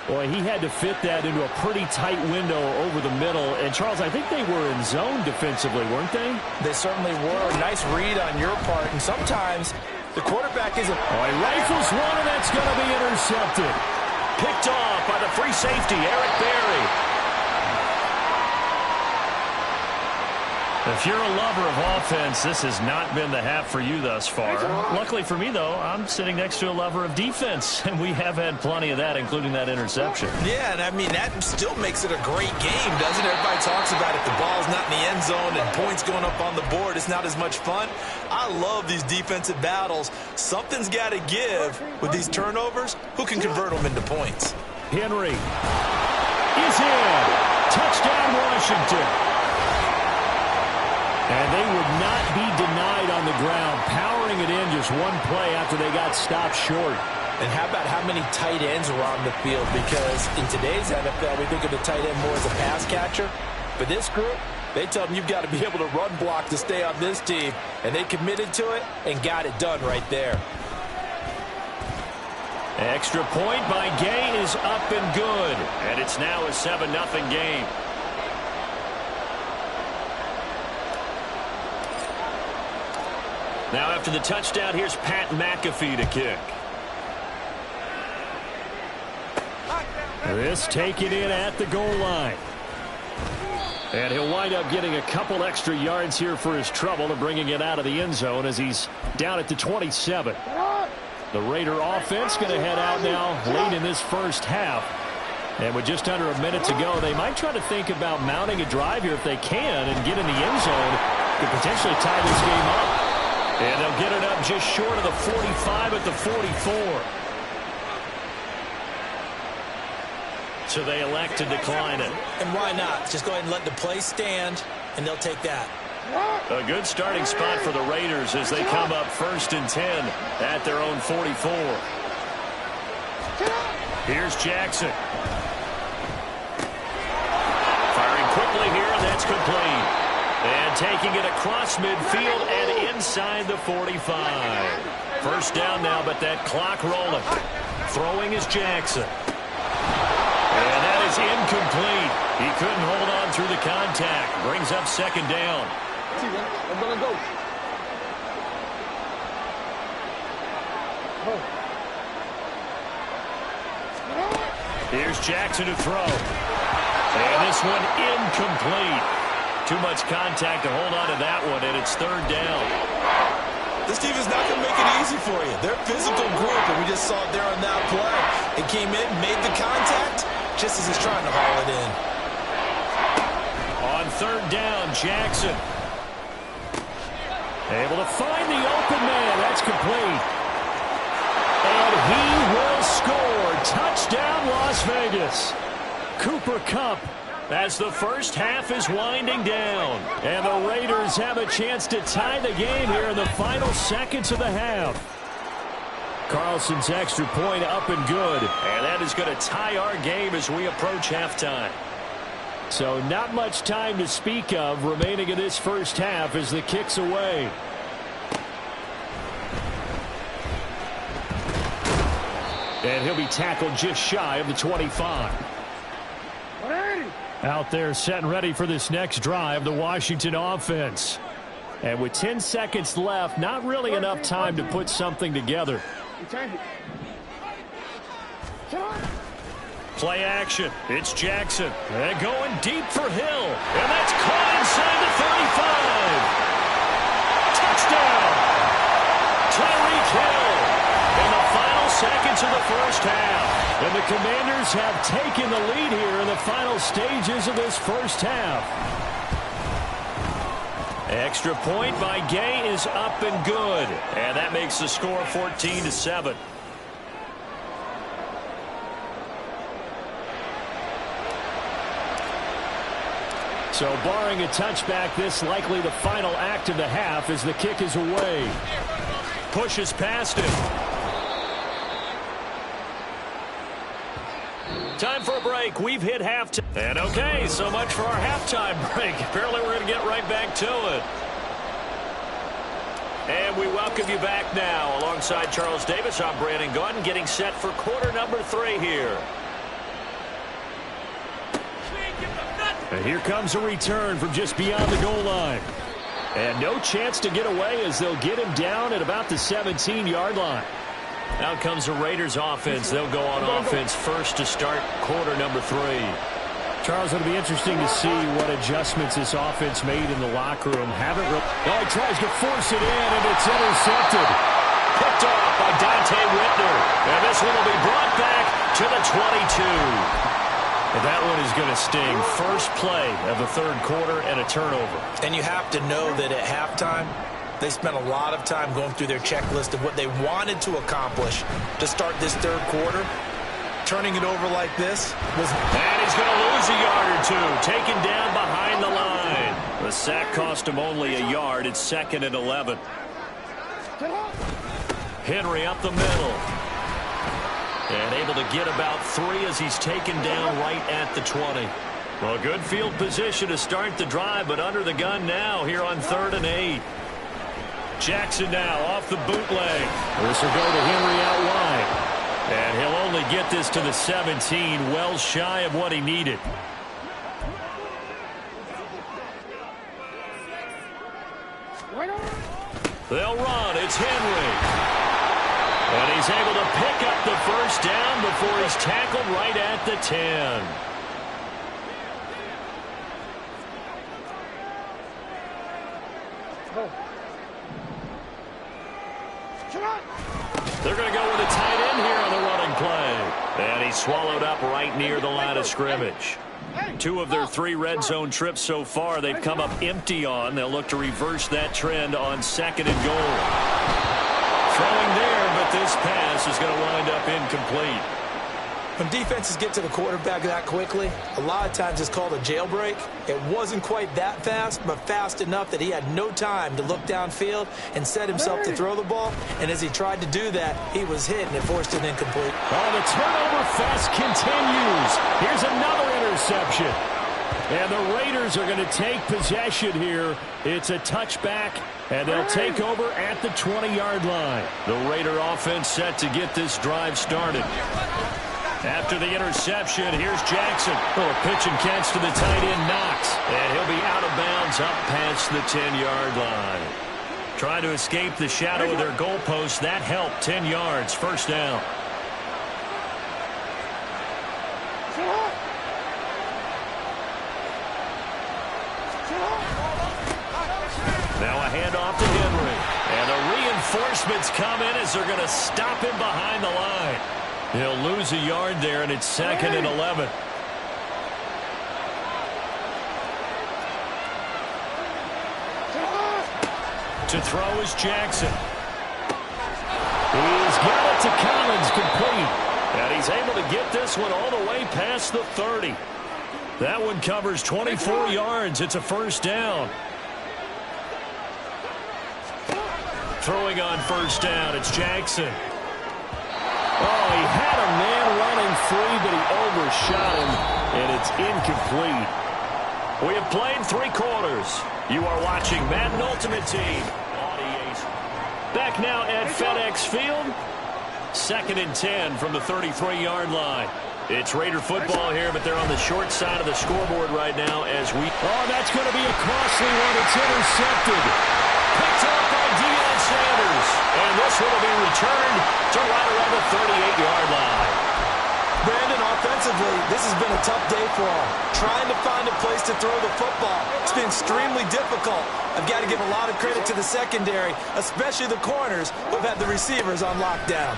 Boy, he had to fit that into a pretty tight window over the middle. And, Charles, I think they were in zone defensively, weren't they? They certainly were. Nice read on your part. And sometimes the quarterback isn't... Oh, he rifles one, and that's going to be intercepted. Picked off by the free safety, Eric Berry. If you're a lover of offense, this has not been the half for you thus far. Luckily for me, though, I'm sitting next to a lover of defense, and we have had plenty of that, including that interception. Yeah, and I mean, that still makes it a great game, doesn't it? Everybody talks about if the ball's not in the end zone and points going up on the board, it's not as much fun. I love these defensive battles. Something's got to give with these turnovers. Who can convert them into points? Henry is in. Touchdown, Washington. And they would not be denied on the ground, powering it in just one play after they got stopped short. And how about how many tight ends were on the field? Because in today's NFL, we think of the tight end more as a pass catcher. But this group, they tell them you've got to be able to run block to stay on this team. And they committed to it and got it done right there. Extra point by Gay is up and good. And it's now a 7-0 game. Now after the touchdown, here's Pat McAfee to kick. This taken in at the goal line. And he'll wind up getting a couple extra yards here for his trouble and bringing it out of the end zone as he's down at the 27. The Raider offense going to head out now late in this first half. And with just under a minute to go, they might try to think about mounting a drive here if they can and get in the end zone. Could potentially tie this game up. And they'll get it up just short of the 45 at the 44. So they elect to decline it. And why not? Just go ahead and let the play stand, and they'll take that. A good starting spot for the Raiders as they come up 1st and 10 at their own 44. Here's Jackson. Firing quickly here, and that's complete. And taking it across midfield and inside the 45. First down now, but that clock rolling. Throwing is Jackson. And that is incomplete. He couldn't hold on through the contact. Brings up 2nd down. Here's Jackson to throw. And this one incomplete. Too much contact to hold on to that one, and it's 3rd down. This team is not going to make it easy for you. They're a physical group, and we just saw it there on that play. It came in, made the contact, just as he's trying to haul it in. On 3rd down, Jackson. Able to find the open man. That's complete. And he will score. Touchdown, Las Vegas. Cooper Kupp, as the first half is winding down. And the Raiders have a chance to tie the game here in the final seconds of the half. Carlson's extra point up and good. And that is going to tie our game as we approach halftime. So not much time to speak of remaining in this first half as the kick's away. And he'll be tackled just shy of the 25. Out there set and ready for this next drive, the Washington offense. And with 10 seconds left, not really enough time to put something together. Play action. It's Jackson. And going deep for Hill. And that's caught inside the 35. Touchdown. Tyreek Hill in the final seconds of the first half. And the Commanders have taken the lead here in the final stages of this first half. Extra point by Gay is up and good. And that makes the score 14-7. So barring a touchback, this likely the final act of the half as the kick is away. Pushes past him. Time for a break. We've hit halftime. And okay, so much for our halftime break. Apparently we're going to get right back to it. And we welcome you back now. Alongside Charles Davis, I'm Brandon Gunn, getting set for quarter number 3 here. And here comes a return from just beyond the goal line. And no chance to get away as they'll get him down at about the 17-yard line. Out comes the Raiders offense. They'll go on offense first to start quarter number 3. Charles, it'll be interesting to see what adjustments this offense made in the locker room. He tries to force it in, and it's intercepted. Picked off by Dante Whitner. And this one will be brought back to the 22. And that one is going to sting. First play of the third quarter and a turnover. And you have to know that at halftime, they spent a lot of time going through their checklist of what they wanted to accomplish to start this third quarter. Turning it over like this was... And he's going to lose a yard or two. Taken down behind the line. The sack cost him only a yard. It's 2nd and 11. Henry up the middle. And able to get about 3 as he's taken down right at the 20. Well, good field position to start the drive, but under the gun now here on 3rd and 8. Jackson now off the bootleg. This will go to Henry out wide. And he'll only get this to the 17, well shy of what he needed. They'll run. It's Henry. And he's able to pick up the first down before he's tackled right at the 10. They're going to go with a tight end here on the running play. And he's swallowed up right near the line of scrimmage. 2 of their 3 red zone trips so far they've come up empty on. They'll look to reverse that trend on 2nd and goal. Throwing there, but this pass is going to wind up incomplete. When defenses get to the quarterback that quickly, a lot of times it's called a jailbreak. It wasn't quite that fast, but fast enough that he had no time to look downfield and set himself to throw the ball. And as he tried to do that, he was hit, and it forced it incomplete. Oh, the turnover fest continues. Here's another interception. And the Raiders are going to take possession here. It's a touchback, and they'll take over at the 20-yard line. The Raider offense set to get this drive started. After the interception, here's Jackson. Oh, a pitch and catch to the tight end, Knox. And he'll be out of bounds up past the 10-yard line. Trying to escape the shadow of their goalpost. That helped. 10 yards, first down. Now a handoff to Henry. And the reinforcements come in as they're going to stop him behind the line. He'll lose a yard there, and it's 2nd and 11. To throw is Jackson. He's got it to Collins, complete. And he's able to get this one all the way past the 30. That one covers 24 yards. It's a first down. Throwing on first down, it's Jackson. Oh, he had a man running free, but he overshot him, and it's incomplete. We have played 3 quarters. You are watching Madden Ultimate Team. Back now at FedEx Field. 2nd and 10 from the 33-yard line. It's Raider football here, but they're on the short side of the scoreboard right now as we... Oh, that's going to be a costly one. It's intercepted. Picked up by Deion Sanders. And this one will be returned to right around the 38-yard line. Brandon, offensively, this has been a tough day for him. Trying to find a place to throw the football. It's been extremely difficult. I've got to give a lot of credit to the secondary, especially the corners who have had the receivers on lockdown.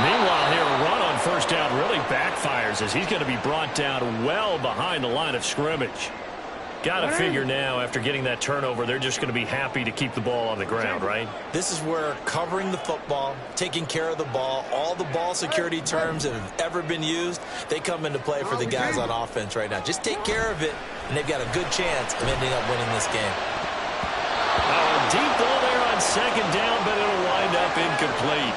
Meanwhile, here, a run on first down really backfires as he's going to be brought down well behind the line of scrimmage. Got to figure now, after getting that turnover, they're just going to be happy to keep the ball on the ground, right? This is where covering the football, taking care of the ball, all the ball security terms that have ever been used, they come into play for the guys on offense right now. Just take care of it, and they've got a good chance of ending up winning this game. Deep ball there on second down, but it'll wind up incomplete.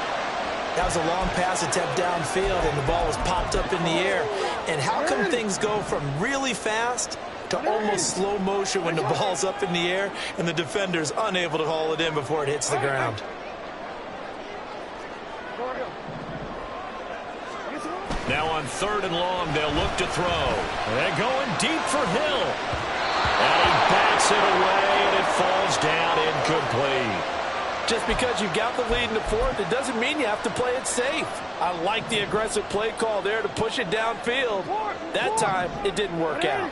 That was a long pass attempt downfield, and the ball was popped up in the air. And how come things go from really fast to almost slow motion when the ball's up in the air and the defender's unable to haul it in before it hits the ground? Now on 3rd and long, they'll look to throw. They're going deep for Hill. And he bats it away, and it falls down incomplete. Just because you've got the lead in the 4th, it doesn't mean you have to play it safe. I like the aggressive play call there to push it downfield. That time, it didn't work out.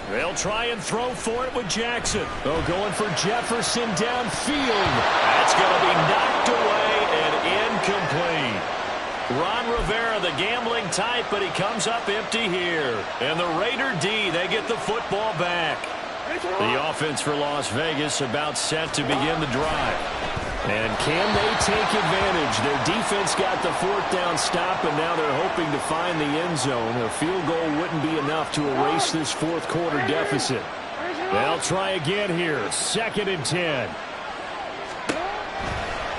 They'll try and throw for it with Jackson. Oh, going for Jefferson downfield. That's going to be knocked away and incomplete. Ron Rivera, the gambling type, but he comes up empty here. And the Raider D, they get the football back. The offense for Las Vegas about set to begin the drive. And can they take advantage? Their defense got the 4th down stop, and now they're hoping to find the end zone. A field goal wouldn't be enough to erase this 4th quarter deficit. They'll try again here. 2nd and 10.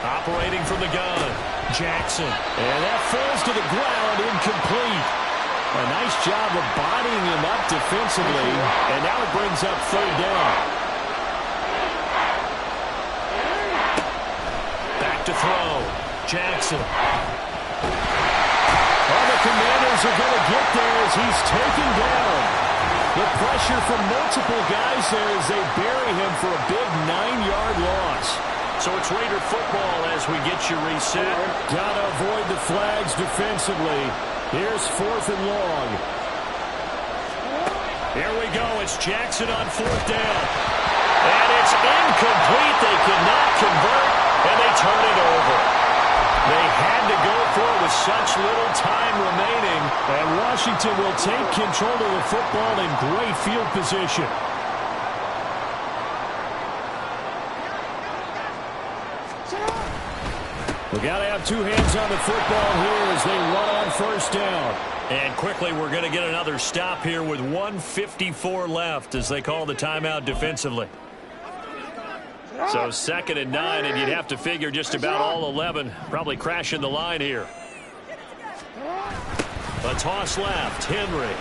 Operating from the gun, Jackson. And that falls to the ground, incomplete. A nice job of bodying him up defensively, and now it brings up 3rd down. Back to throw, Jackson. All the Commanders are going to get there as he's taken down. The pressure from multiple guys there as they bury him for a big 9-yard loss. So it's Raider football as we get you reset. Got to avoid the flags defensively. Here's 4th and long. Here we go. It's Jackson on 4th down. And it's incomplete. They cannot convert, and they turn it over. They had to go for it with such little time remaining. And Washington will take control of the football in great field position. We got to have 2 hands on the football here as they run on 1st down. And quickly, we're going to get another stop here with 1:54 left as they call the timeout defensively. So 2nd and 9, and you'd have to figure just about all 11 probably crashing the line here. A toss left, Henry.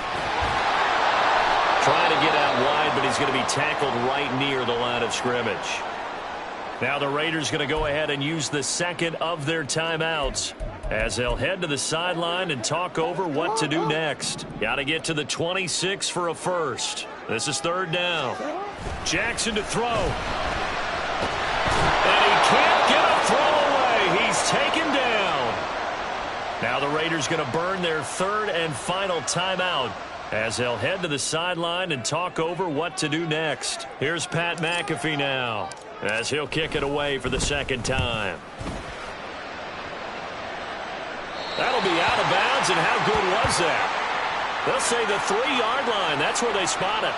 Trying to get out wide, but he's going to be tackled right near the line of scrimmage. Now the Raiders going to go ahead and use the 2nd of their timeouts as they'll head to the sideline and talk over what to do next. Got to get to the 26 for a first. This is 3rd down. Jackson to throw. And he can't get a throw away. He's taken down. Now the Raiders going to burn their 3rd and final timeout as they'll head to the sideline and talk over what to do next. Here's Pat McAfee now, as he'll kick it away for the 2nd time. That'll be out of bounds, and how good was that? They'll say the 3-yard line. That's where they spot it.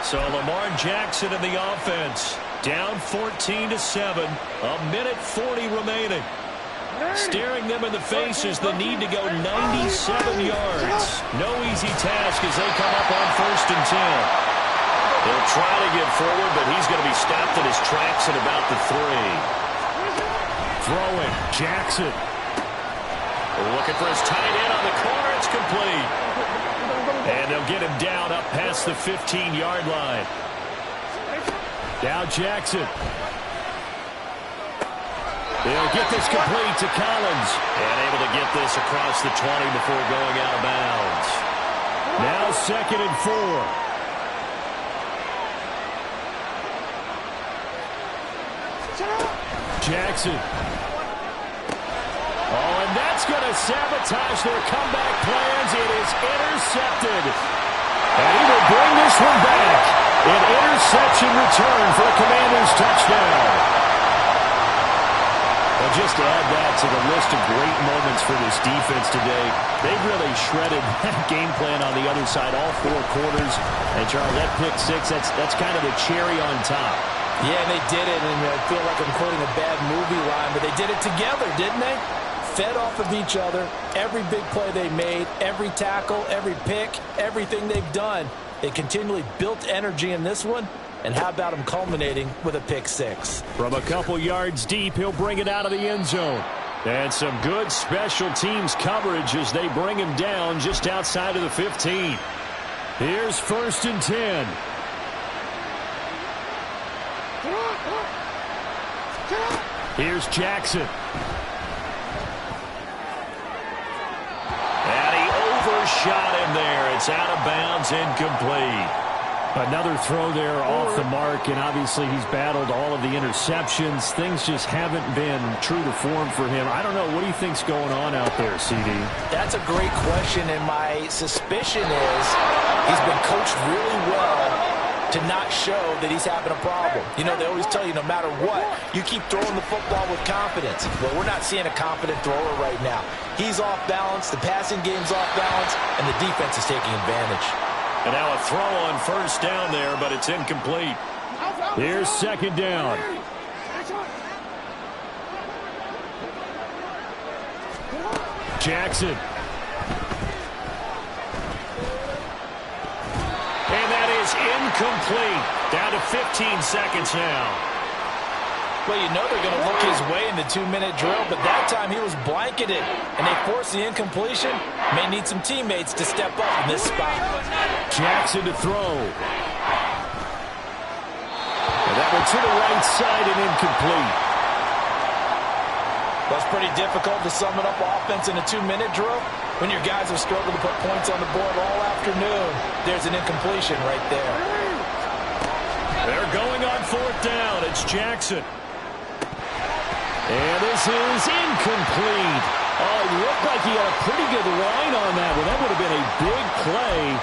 So Lamar Jackson in the offense. Down 14-7. A minute 40 remaining. Staring them in the face is the need to go 97 yards. No easy task as they come up on 1st and 10. He'll try to get forward, but he's going to be stopped in his tracks at about the 3. Throwing, Jackson. Looking for his tight end on the corner. It's complete. And they'll get him down up past the 15-yard line. Now Jackson. They'll get this complete to Collins. And able to get this across the 20 before going out of bounds. Now 2nd and 4. Jackson. Oh, and that's going to sabotage their comeback plans. It is intercepted. And he will bring this one back. An interception return for a Commanders touchdown. Well, just to add that to the list of great moments for this defense today, they've really shredded that game plan on the other side all 4 quarters. And, Charles, that pick 6, that's kind of the cherry on top. Yeah, and they did it, and I feel like I'm quoting a bad movie line, but they did it together, didn't they? Fed off of each other, every big play they made, every tackle, every pick, everything they've done. They continually built energy in this one. And how about him culminating with a pick 6? From a couple yards deep, he'll bring it out of the end zone. And some good special teams coverage as they bring him down just outside of the 15. Here's 1st and 10. Here's Jackson. And he overshot him there. It's out of bounds, incomplete. Another throw there off the mark, and obviously he's battled all of the interceptions. Things just haven't been true to form for him. I don't know. What do you think's going on out there, CD? That's a great question, and my suspicion is he's been coached really well to not show that he's having a problem. You know, they always tell you no matter what, you keep throwing the football with confidence. Well, we're not seeing a confident thrower right now. He's off balance, the passing game's off balance, and the defense is taking advantage. And now a throw on 1st down there, but it's incomplete. Here's 2nd down. Jackson. And that is incomplete. Down to 15 seconds now. Well, you know they're going to look his way in the 2-minute drill, but that time he was blanketed, and they forced the incompletion. May need some teammates to step up in this spot. Jackson to throw. And that one to the right side and incomplete. Well, it's pretty difficult to sum it up offense in a 2-minute drill when your guys have struggled to put points on the board all afternoon. There's an incompletion right there. They're going on 4th down. It's Jackson. And this is incomplete. Oh, it looked like he had a pretty good line on that one. That would have been a big play,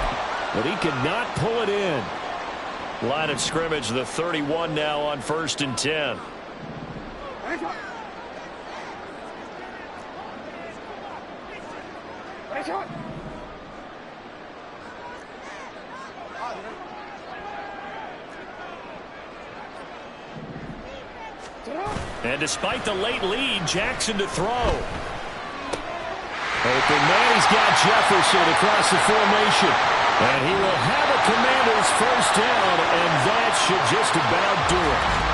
but he could not pull it in. Line of scrimmage, the 31 now on 1st and 10. And despite the late lead, Jackson to throw. Open man, he's got Jefferson across the formation. And he will have a Commanders 1st down, and that should just about do it.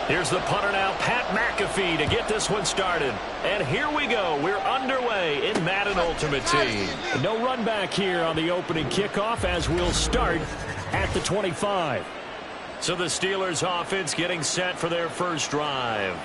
Here's the punter now, Pat McAfee, to get this one started. And here we go. We're underway in Madden Ultimate Team. No run back here on the opening kickoff as we'll start at the 25. So the Steelers offense getting set for their first drive.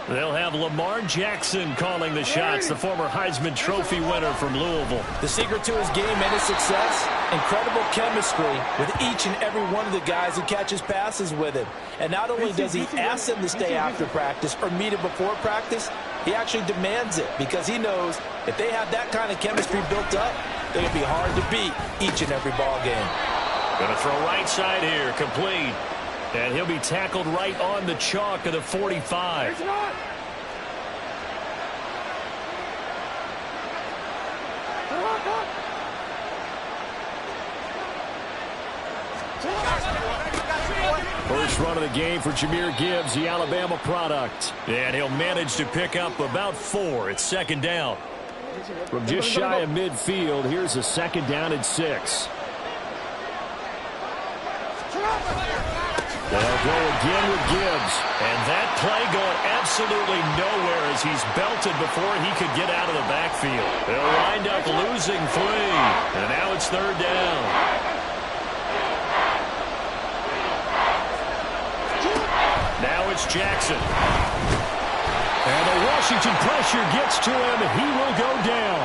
They'll have Lamar Jackson calling the shots, the former Heisman Trophy winner from Louisville. The secret to his game and his success, incredible chemistry with each and every one of the guys who catches passes with him. And not only does he ask them to stay after practice or meet him before practice, he actually demands it because he knows if they have that kind of chemistry built up, they're going to be hard to beat each and every ball game. Going to throw right side here, complete. And he'll be tackled right on the chalk of the 45. First run of the game for Jahmyr Gibbs, the Alabama product. And he'll manage to pick up about 4. It's second down. From just shy of midfield, here's a second down and 6. They'll go again with Gibbs. And that play going absolutely nowhere as he's belted before he could get out of the backfield. They'll wind up losing 3. And now it's third down. Now it's Jackson. And the Washington pressure gets to him. He will go down.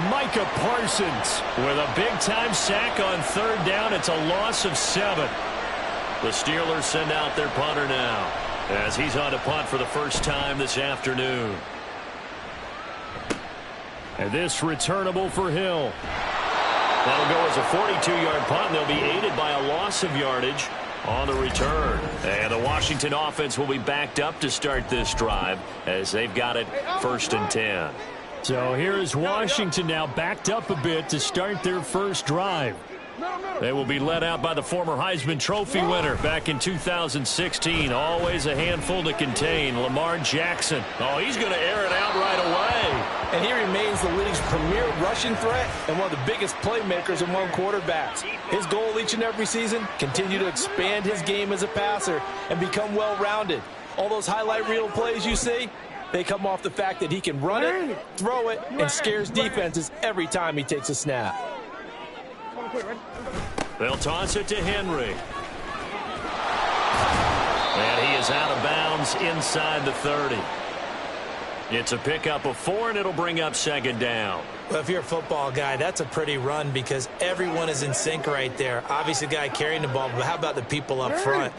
Micah Parsons with a big-time sack on third down. It's a loss of 7. The Steelers send out their punter now as he's on to punt for the first time this afternoon. And this returnable for Hill. That'll go as a 42-yard punt, and they'll be aided by a loss of yardage on the return. And the Washington offense will be backed up to start this drive as they've got it first and 10. So here is Washington now backed up a bit to start their first drive. They will be led out by the former Heisman Trophy winner back in 2016. Always a handful to contain, Lamar Jackson. Oh, he's going to air it out right away. And he remains the league's premier rushing threat and one of the biggest playmakers among quarterbacks. His goal each and every season, continue to expand his game as a passer and become well-rounded. All those highlight reel plays you see, they come off the fact that he can run it, throw it, and scares defenses every time he takes a snap. They'll toss it to Henry. And he is out of bounds inside the 30. It's a pickup of 4, and it'll bring up second down. Well, if you're a football guy, that's a pretty run because everyone is in sync right there. Obviously, the guy carrying the ball, but how about the people up front?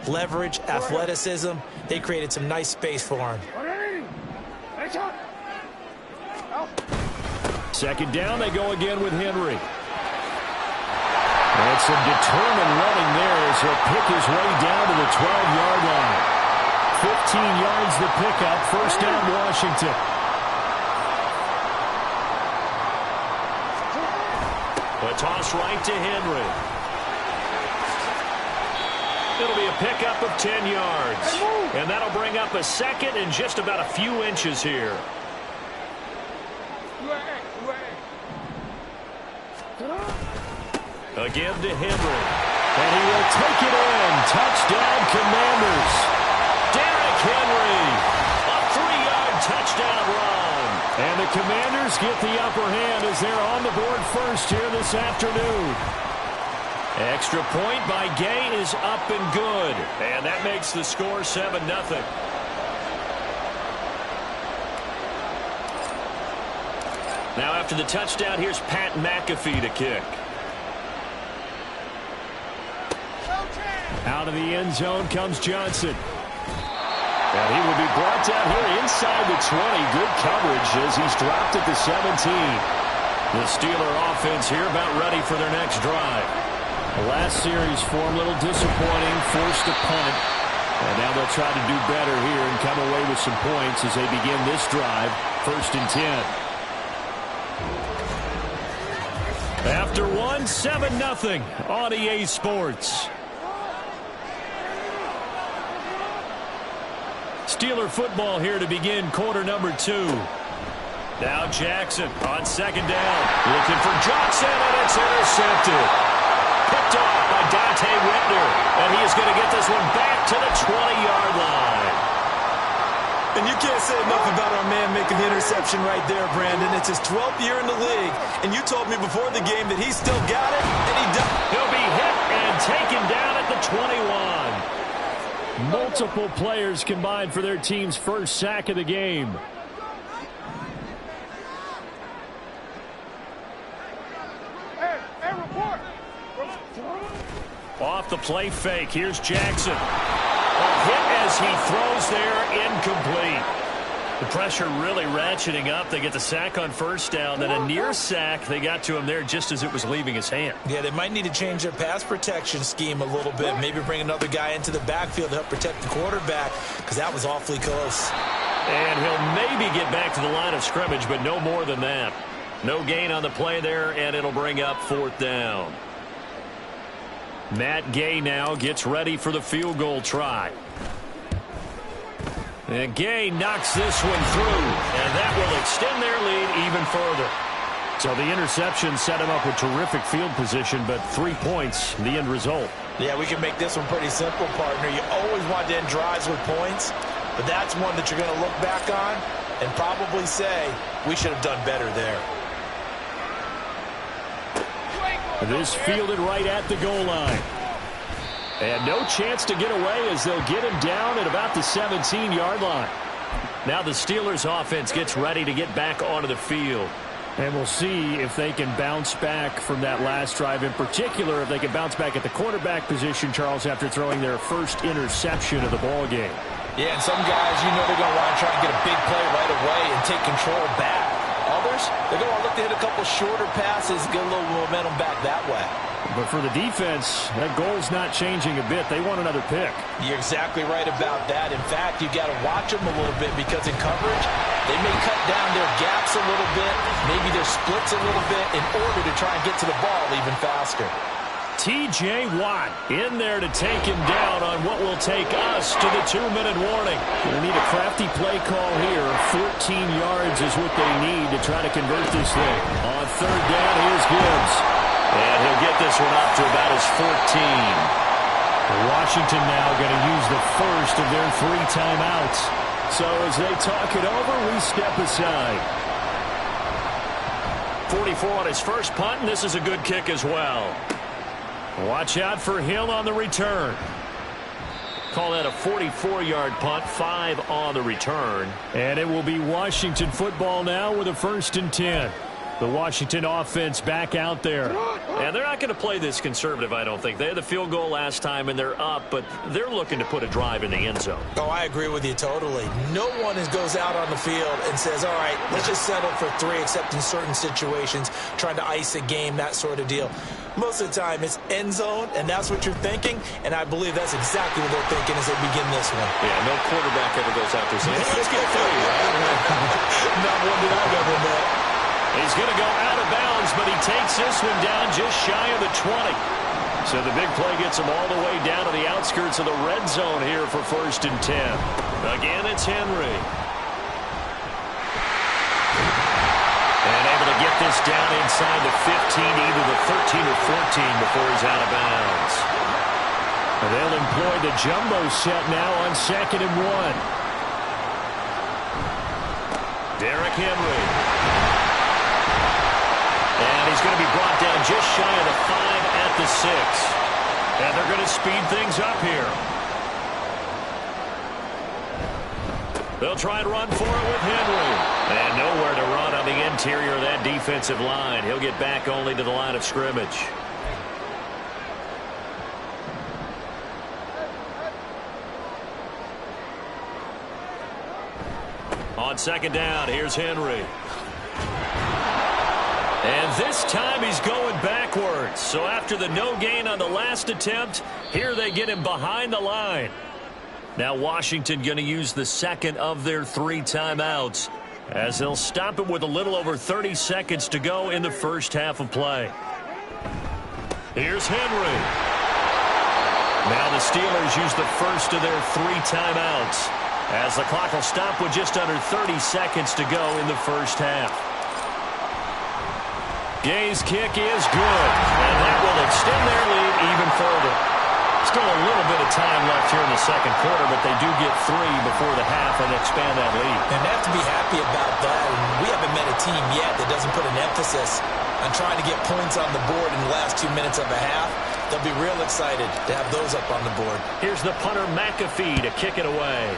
Leverage, athleticism, they created some nice space for him. Second down, they go again with Henry. And some determined running there as he'll pick his way down to the 12-yard line. 15 yards the pickup, first down Washington. A toss right to Henry. It'll be a pickup of 10 yards. And that'll bring up a second and just about a few inches here. Again to Henry. And he will take it in. Touchdown, Commanders. Derrick Henry. A 3-yard touchdown run. And the Commanders get the upper hand as they're on the board first here this afternoon. Extra point by Gay is up and good. And that makes the score 7-0. Now after the touchdown, here's Pat McAfee to kick. Out of the end zone comes Johnson. And he will be brought down here inside the 20. Good coverage as he's dropped at the 17. The Steeler offense here about ready for their next drive. The last series form a little disappointing, forced a punt. And now they'll try to do better here and come away with some points as they begin this drive, first and 10. After one, 7-0 on EA Sports. Steeler football here to begin quarter number 2. Now Jackson on second down. Looking for Johnson, and it's intercepted. Picked off by Dante Whitner, and he is going to get this one back to the 20-yard line. And you can't say enough about our man making the interception right there, Brandon. It's his 12th year in the league, and you told me before the game that he still got it, and he does. He'll be hit and taken down at the 21. Multiple players combined for their team's first sack of the game. Off the play fake, here's Jackson. A hit as he throws there, incomplete. The pressure really ratcheting up. They get the sack on first down, then a near sack. They got to him there just as it was leaving his hand. Yeah, they might need to change their pass protection scheme a little bit. Maybe bring another guy into the backfield to help protect the quarterback, because that was awfully close. And he'll maybe get back to the line of scrimmage, but no more than that. No gain on the play there, and it'll bring up fourth down. Matt Gay now gets ready for the field goal try. And Gay knocks this one through, and that will extend their lead even further. So the interception set him up with terrific field position, but 3 points, the end result. Yeah, we can make this one pretty simple, partner. You always want to end drives with points, but that's one that you're going to look back on and probably say, we should have done better there. This fielded right at the goal line. And no chance to get away as they'll get him down at about the 17-yard line. Now the Steelers offense gets ready to get back onto the field. And we'll see if they can bounce back from that last drive. In particular, if they can bounce back at the quarterback position, Charles, after throwing their first interception of the ball game. Yeah, and some guys, you know they're going to want to try and get a big play right away and take control back. Others, they're going to look to hit a couple shorter passes, get a little momentum back that way. But for the defense, that goal's not changing a bit. They want another pick. You're exactly right about that. In fact, you got to watch them a little bit, because in coverage, they may cut down their gaps a little bit, maybe their splits a little bit, in order to try and get to the ball even faster. T.J. Watt in there to take him down on what will take us to the 2-minute warning. They need a crafty play call here. 14 yards is what they need to try to convert this thing. On third down, here's Gibbs. And he'll get this one up to about his 14. Washington now going to use the first of their 3 timeouts. So as they talk it over, we step aside. 44 on his first punt, and this is a good kick as well. Watch out for Hill on the return. Call that a 44-yard punt, 5 on the return. And it will be Washington football now with a 1st and 10. The Washington offense back out there. And they're not going to play this conservative, I don't think. They had the field goal last time, and they're up, but they're looking to put a drive in the end zone. Oh, I agree with you totally. No one goes out on the field and says, all right, let's just settle for 3, except in certain situations, trying to ice a game, that sort of deal. Most of the time, it's end zone, and that's what you're thinking, and I believe that's exactly what they're thinking as they begin this one. Yeah, no quarterback ever goes out there saying, hey, let's get 3, right? Not one that I've ever met. He's going to go out of bounds, but he takes this one down just shy of the 20. So the big play gets him all the way down to the outskirts of the red zone here for 1st and 10. Again, it's Henry. And able to get this down inside the 15, either the 13 or 14 before he's out of bounds. And they'll employ the jumbo set now on 2nd and 1. Derrick Henry. And he's going to be brought down just shy of the 5 at the 6. And they're going to speed things up here. They'll try and run for it with Henry. And nowhere to run on the interior of that defensive line. He'll get back only to the line of scrimmage. On 2nd down, here's Henry. And this time he's going backwards. So after the no gain on the last attempt, here they get him behind the line. Now Washington going to use the 2nd of their 3 timeouts, as they'll stop him with a little over 30 seconds to go in the first half of play. Here's Henry. Now the Steelers use the first of their 3 timeouts. as the clock will stop with just under 30 seconds to go in the first half. Gay's kick is good, and that will extend their lead even further. Still a little bit of time left here in the second quarter, but they do get 3 before the half and expand that lead. And they have to be happy about that. And we haven't met a team yet that doesn't put an emphasis on trying to get points on the board in the last 2 minutes of a half. They'll be real excited to have those up on the board. Here's the punter McAfee to kick it away.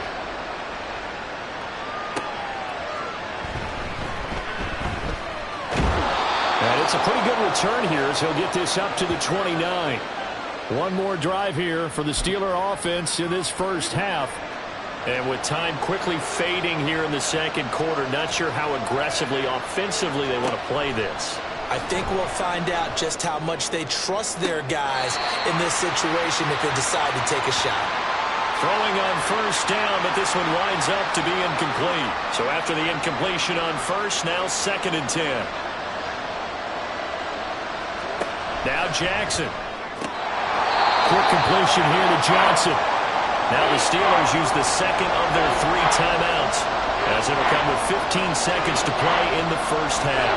And it's a pretty good return here as he'll get this up to the 29. One more drive here for the Steeler offense in this first half. And with time quickly fading here in the second quarter, not sure how aggressively, offensively they want to play this. I think we'll find out just how much they trust their guys in this situation if they decide to take a shot. Throwing on first down, but this one winds up to be incomplete. So after the incompletion on first, now 2nd and 10. Now Jackson. Quick completion here to Johnson. Now the Steelers use the second of their 3 timeouts, as it'll come with 15 seconds to play in the first half.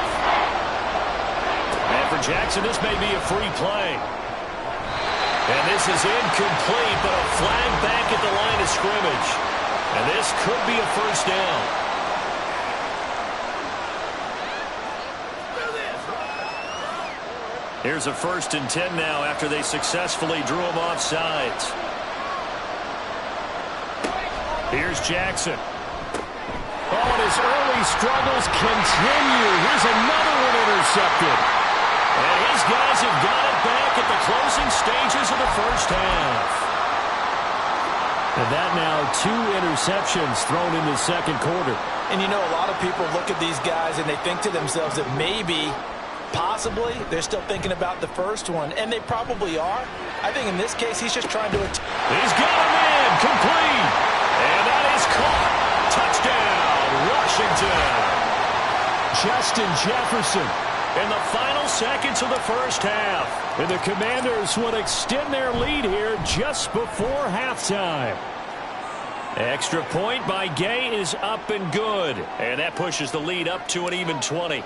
And for Jackson, this may be a free play. And this is incomplete, but a flag back at the line of scrimmage. And this could be a first down. Here's a 1st and 10 now after they successfully drew him off sides. Here's Jackson. Oh, and his early struggles continue. Here's another one intercepted. And his guys have got it back at the closing stages of the first half. And that now 2 interceptions thrown in the second quarter. And you know, a lot of people look at these guys and they think to themselves that maybe, possibly, they're still thinking about the first one. And they probably are. I think in this case, he's just trying to... He's got a man complete. And that is caught. Touchdown, Washington. Justin Jefferson. In the final seconds of the first half. And the Commanders would extend their lead here just before halftime. Extra point by Gay is up and good. And that pushes the lead up to an even 20.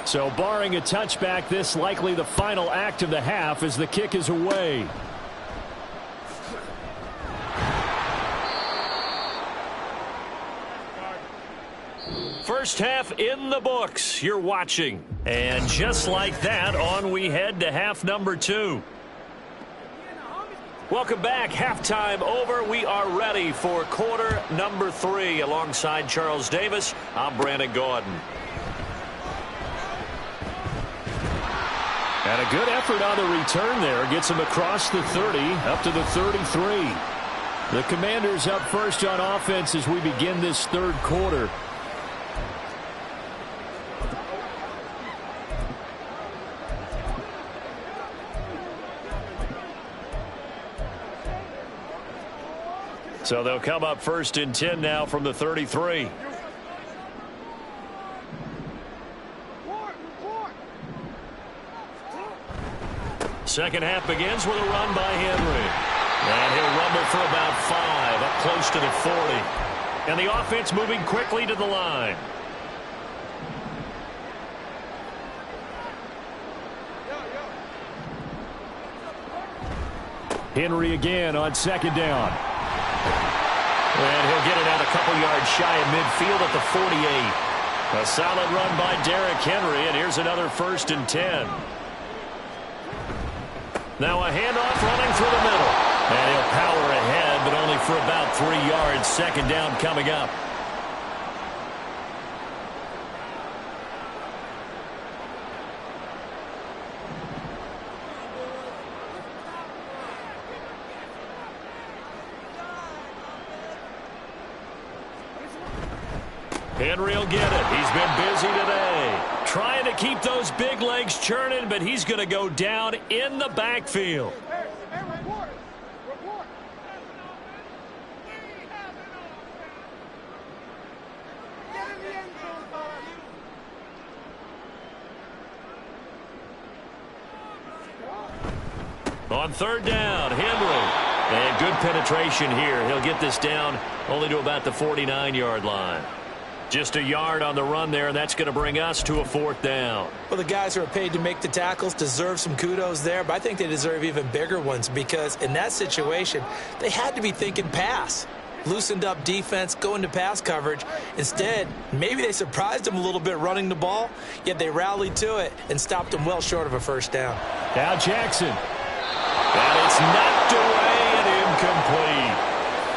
So barring a touchback, this likely the final act of the half as the kick is away. First half in the books. You're watching. And just like that, on we head to half number 2. Welcome back. Halftime over. We are ready for quarter number 3. Alongside Charles Davis, I'm Brandon Gordon. And a good effort on the return there. Gets him across the 30, up to the 33. The Commanders up first on offense as we begin this third quarter. So they'll come up 1st and 10 now from the 33. Second half begins with a run by Henry. And he'll rumble for about 5, up close to the 40. And the offense moving quickly to the line. Henry again on 2nd down. And he'll get it out a couple yards shy of midfield at the 48. A solid run by Derrick Henry, and here's another 1st and 10. Now a handoff running through the middle. And he'll power ahead, but only for about 3 yards. 2nd down coming up. Henry will get it. He's been busy today. Trying to keep those big legs churning, but he's going to go down in the backfield. On 3rd down, Henry. And good penetration here. He'll get this down only to about the 49-yard line. Just a yard on the run there, and that's going to bring us to a 4th down. Well, the guys who are paid to make the tackles deserve some kudos there, but I think they deserve even bigger ones because in that situation, they had to be thinking pass. Loosened up defense, go into pass coverage. Instead, maybe they surprised them a little bit running the ball, yet they rallied to it and stopped them well short of a 1st down. Now Jackson. And it's knocked away and incomplete.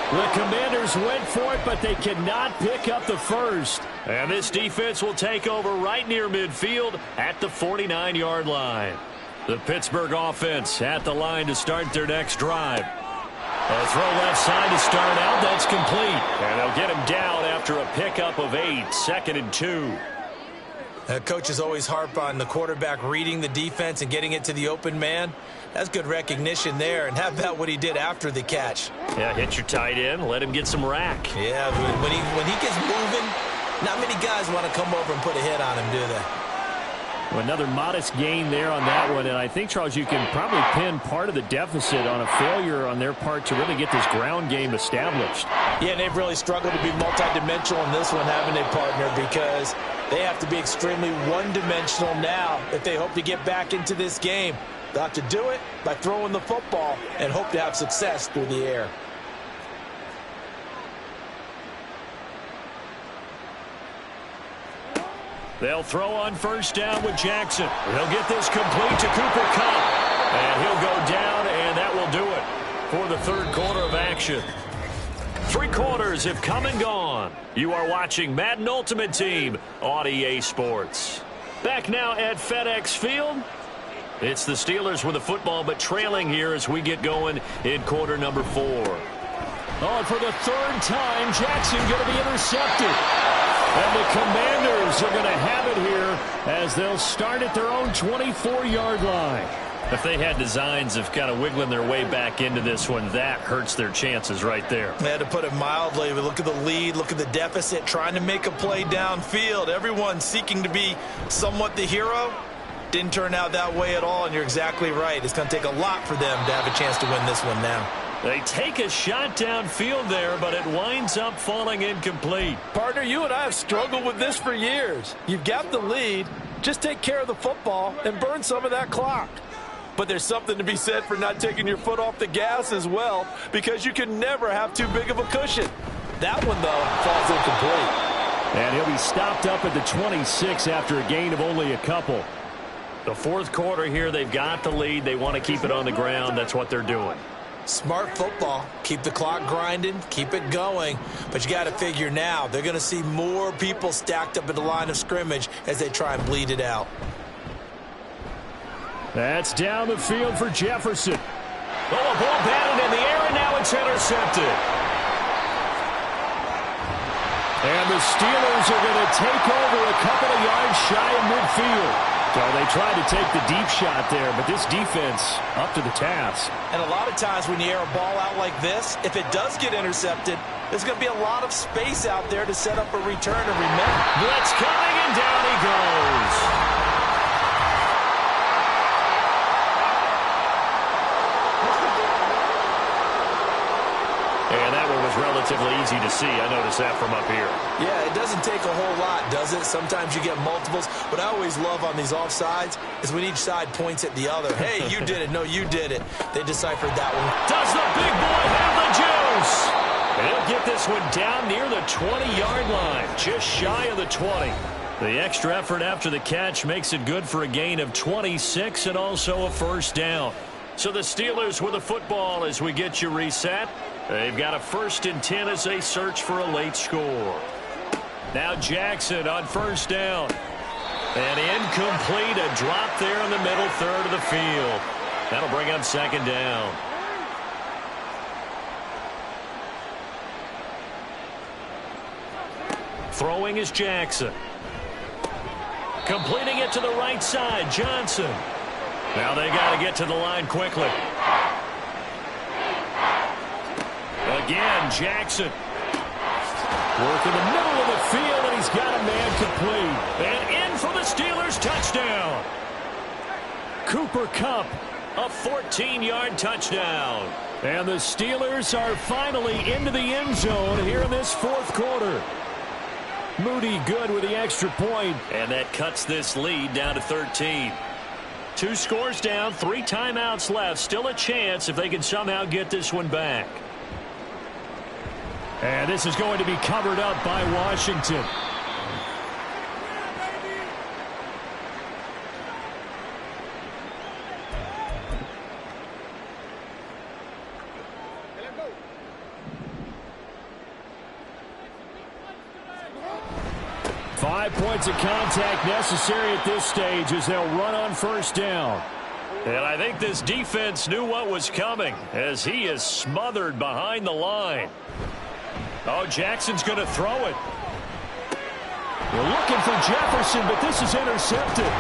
The Commanders went for it, but they cannot pick up the first. And this defense will take over right near midfield at the 49-yard line. The Pittsburgh offense at the line to start their next drive. A throw left side to start out. That's complete. And they'll get him down after a pickup of 8. 2nd and 2. Coaches always harp on the quarterback reading the defense and getting it to the open man. That's good recognition there. And how about what he did after the catch? Yeah, hit your tight end. Let him get some rack. Yeah, when he gets moving, not many guys want to come over and put a hit on him, do they? Well, another modest gain there on that one. And I think, Charles, you can probably pin part of the deficit on a failure on their part to really get this ground game established. Yeah, and they've really struggled to be multidimensional in this one, haven't they, partner? Because they have to be extremely one-dimensional now if they hope to get back into this game. They'll have to do it by throwing the football and hope to have success through the air. They'll throw on 1st down with Jackson. He'll get this complete to Cooper Kupp. And he'll go down, and that will do it for the 3rd quarter of action. 3 quarters have come and gone. You are watching Madden Ultimate Team on EA Sports. Back now at FedEx Field. It's the Steelers with the football, but trailing here as we get going in quarter number 4. Oh, and for the 3rd time, Jackson going to be intercepted. And the Commanders are going to have it here as they'll start at their own 24-yard line. If they had designs of kind of wiggling their way back into this one, that hurts their chances right there. Yeah, to put it mildly, but look at the lead, look at the deficit, trying to make a play downfield. Everyone seeking to be somewhat the hero. Didn't turn out that way at all, and you're exactly right. It's going to take a lot for them to have a chance to win this one now. They take a shot downfield there, but it winds up falling incomplete. Partner, you and I have struggled with this for years. You've got the lead. Just take care of the football and burn some of that clock. But there's something to be said for not taking your foot off the gas as well, because you can never have too big of a cushion. That one, though, falls incomplete. And he'll be stopped up at the 26 after a gain of only a couple. The 4th quarter here, they've got the lead. They want to keep it on the ground. That's what they're doing. Smart football. Keep the clock grinding. Keep it going. But you got to figure now, they're going to see more people stacked up at the line of scrimmage as they try and bleed it out. That's down the field for Jefferson. Oh, a ball batted in the air, and now it's intercepted. And the Steelers are going to take over a couple of yards shy of midfield. So they tried to take the deep shot there, but this defense up to the task. And a lot of times when you air a ball out like this, if it does get intercepted, there's going to be a lot of space out there to set up a return. And remember, blitz coming, and down he goes. And that one was relatively easy to see. I noticed that from up here. Yeah, it doesn't take a whole lot, does it? Sometimes you get multiples. What I always love on these offsides is when each side points at the other. Hey, you did it. No, you did it. They deciphered that one. Does the big boy have the juice? And he'll get this one down near the 20-yard line, just shy of the 20. The extra effort after the catch makes it good for a gain of 26 and also a 1st down. So the Steelers with the football as we get you reset. They've got a 1st and 10 as they search for a late score. Now Jackson on 1st down. And incomplete, a drop there in the middle 3rd of the field. That'll bring up 2nd down. Throwing is Jackson. Completing it to the right side, Johnson. Now they got to get to the line quickly. Again, Jackson. Work in the middle of the field, and he's got a man complete. And in for the Steelers touchdown. Cooper Kupp A 14-yard touchdown. And the Steelers are finally into the end zone here in this fourth quarter. Moody good with the extra point. And that cuts this lead down to 13. 2 scores down, 3 timeouts left. Still a chance if they can somehow get this one back. And this is going to be covered up by Washington. Five points of contact necessary at this stage as they'll run on first down. And I think this defense knew what was coming as he is smothered behind the line. Oh, Jackson's going to throw it. We're looking for Jefferson, but this is intercepted.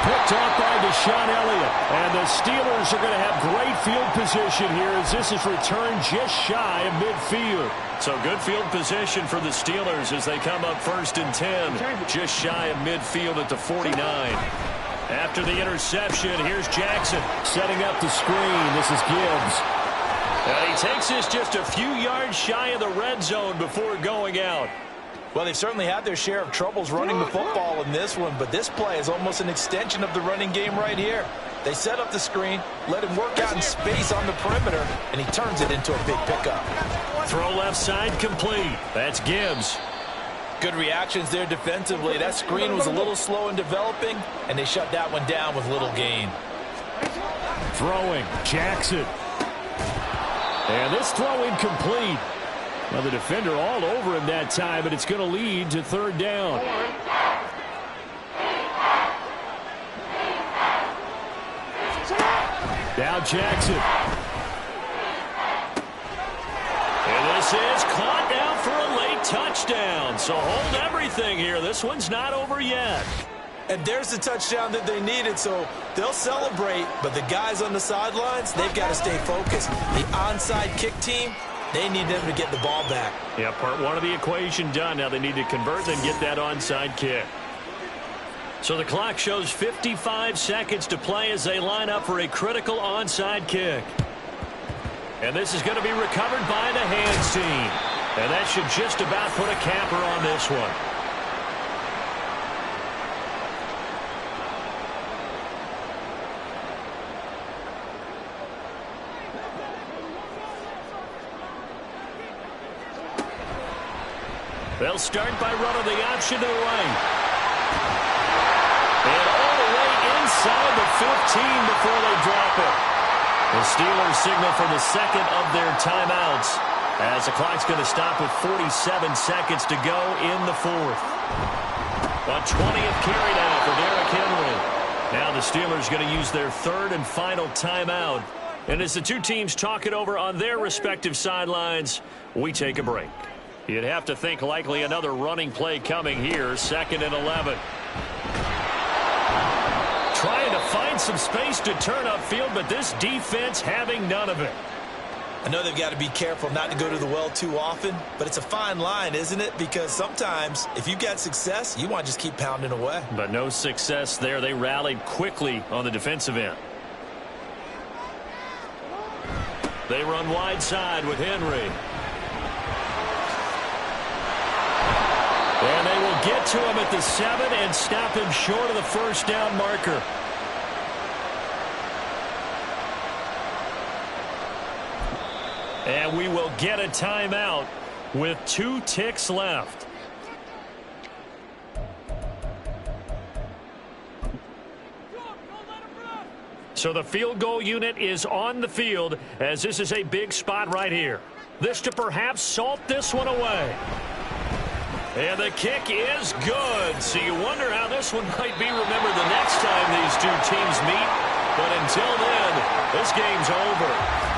Picked off by Deshaun Elliott. And the Steelers are going to have great field position here as this is returned just shy of midfield. So good field position for the Steelers as they come up first and 10. Just shy of midfield at the 49. After the interception, here's Jackson. Setting up the screen. This is Gibbs. And he takes this just a few yards shy of the red zone before going out. Well, they've certainly had their share of troubles running the football in this one, but this play is almost an extension of the running game right here. They set up the screen, let him work out in space on the perimeter, and he turns it into a big pickup. Throw left side complete. That's Gibbs. Good reactions there defensively. That screen was a little slow in developing, and they shut that one down with little gain. Throwing, Jackson. And this throw incomplete. Well, the defender all over him that time, but it's going to lead to third down. Now Jackson. And this is caught down for a late touchdown. So hold everything here. This one's not over yet. And there's the touchdown that they needed, so they'll celebrate. But the guys on the sidelines, they've got to stay focused. The onside kick team, they need them to get the ball back. Yeah, part one of the equation done. Now they need to convert and get that onside kick. So the clock shows 55 seconds to play as they line up for a critical onside kick. And this is going to be recovered by the hands team. And that should just about put a capper on this one. They'll start by running the option to the right. And all the way inside the 15 before they drop it. The Steelers signal for the second of their timeouts as the clock's going to stop with 47 seconds to go in the fourth. A 20th carry now for Derrick Henry. Now the Steelers going to use their third and final timeout. And as the two teams talk it over on their respective sidelines, we take a break. You'd have to think likely another running play coming here, 2nd and 11. Trying to find some space to turn upfield, but this defense having none of it. I know they've got to be careful not to go to the well too often, but it's a fine line, isn't it? Because sometimes if you've got success, you want to just keep pounding away. But no success there. They rallied quickly on the defensive end. They run wide side with Henry. And they will get to him at the 7 and stop him short of the first down marker. And we will get a timeout with 2 ticks left. So the field goal unit is on the field as this is a big spot right here. This to perhaps salt this one away. And the kick is good. So you wonder how this one might be remembered the next time these two teams meet. But until then, this game's over.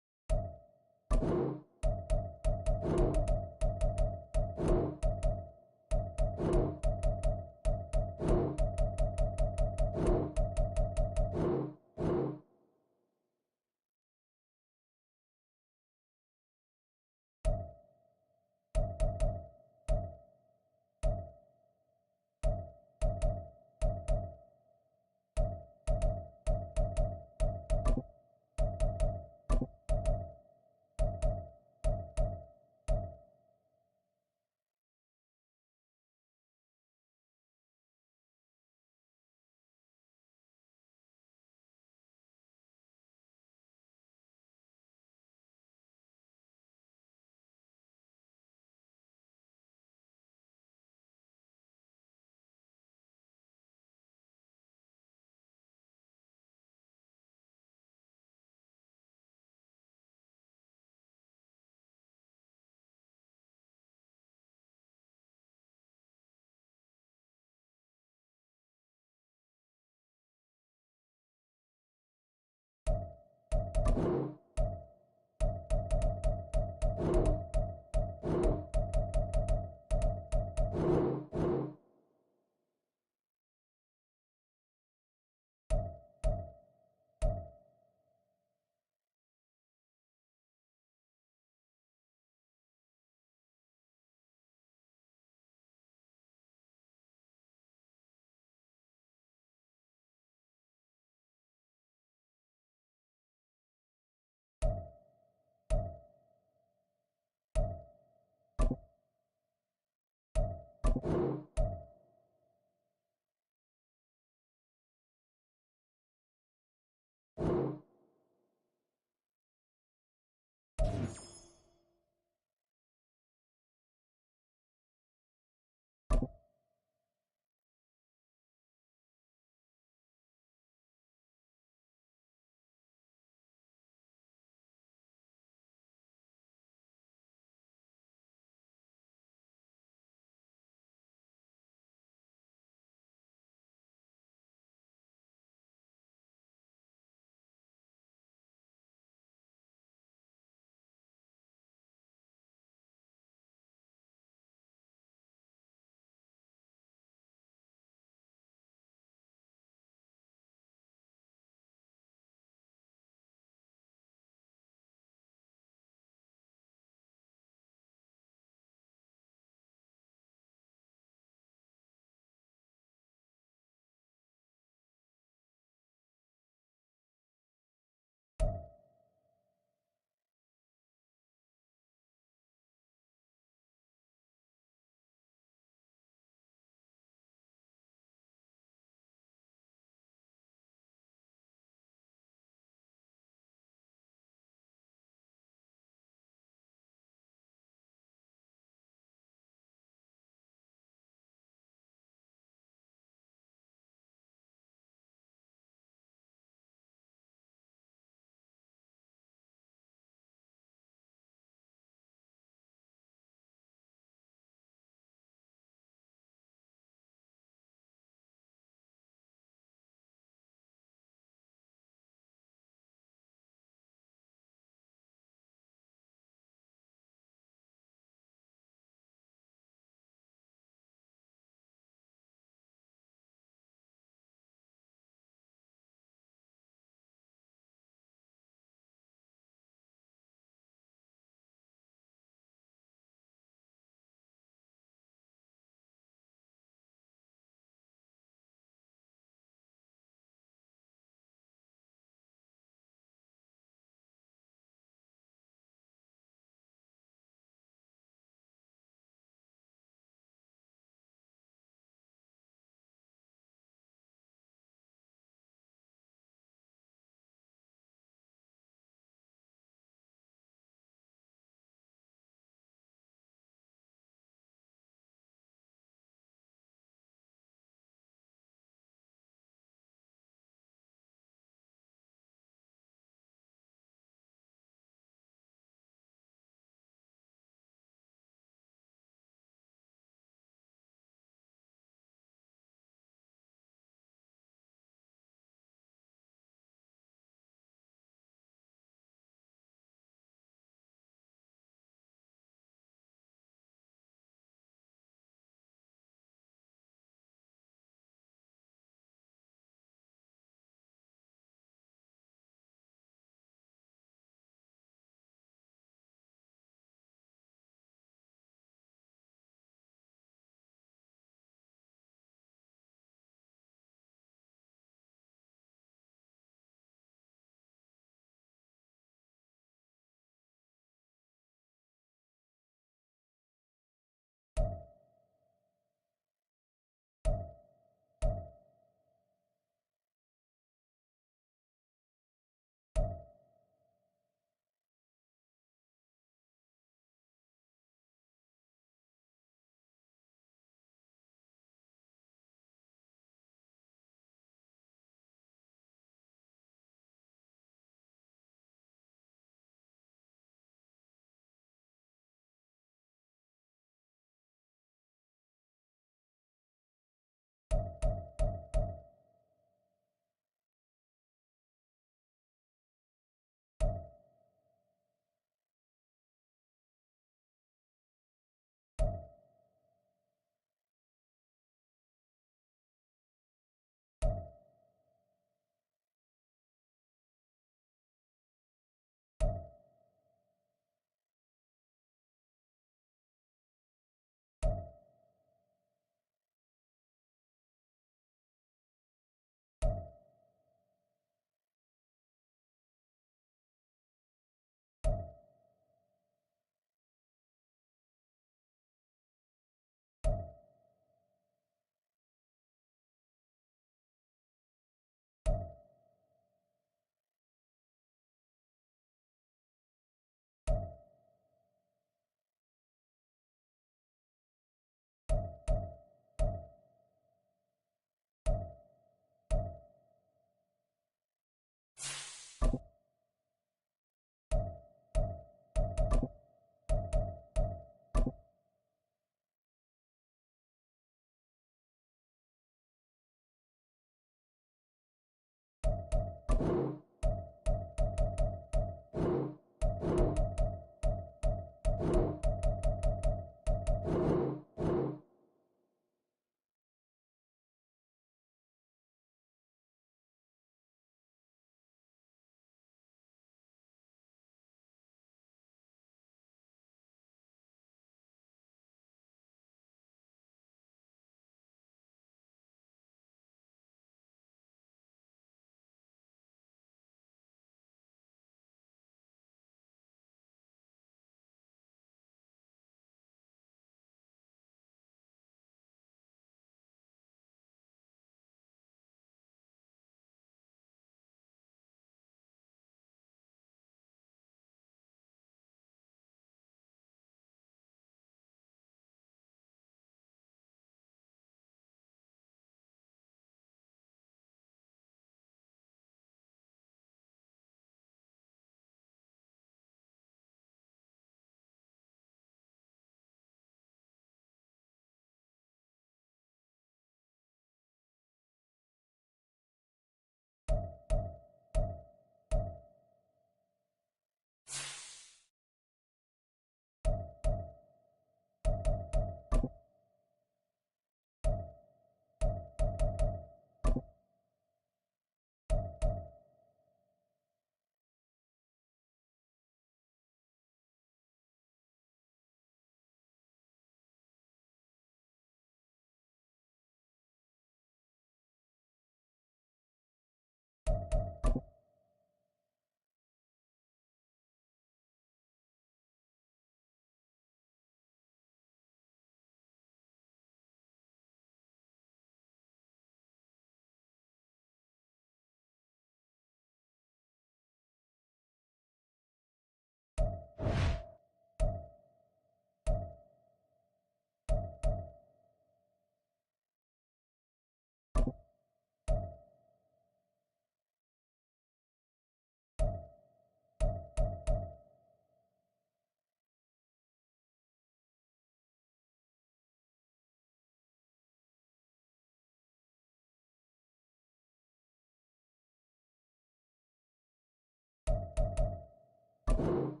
it.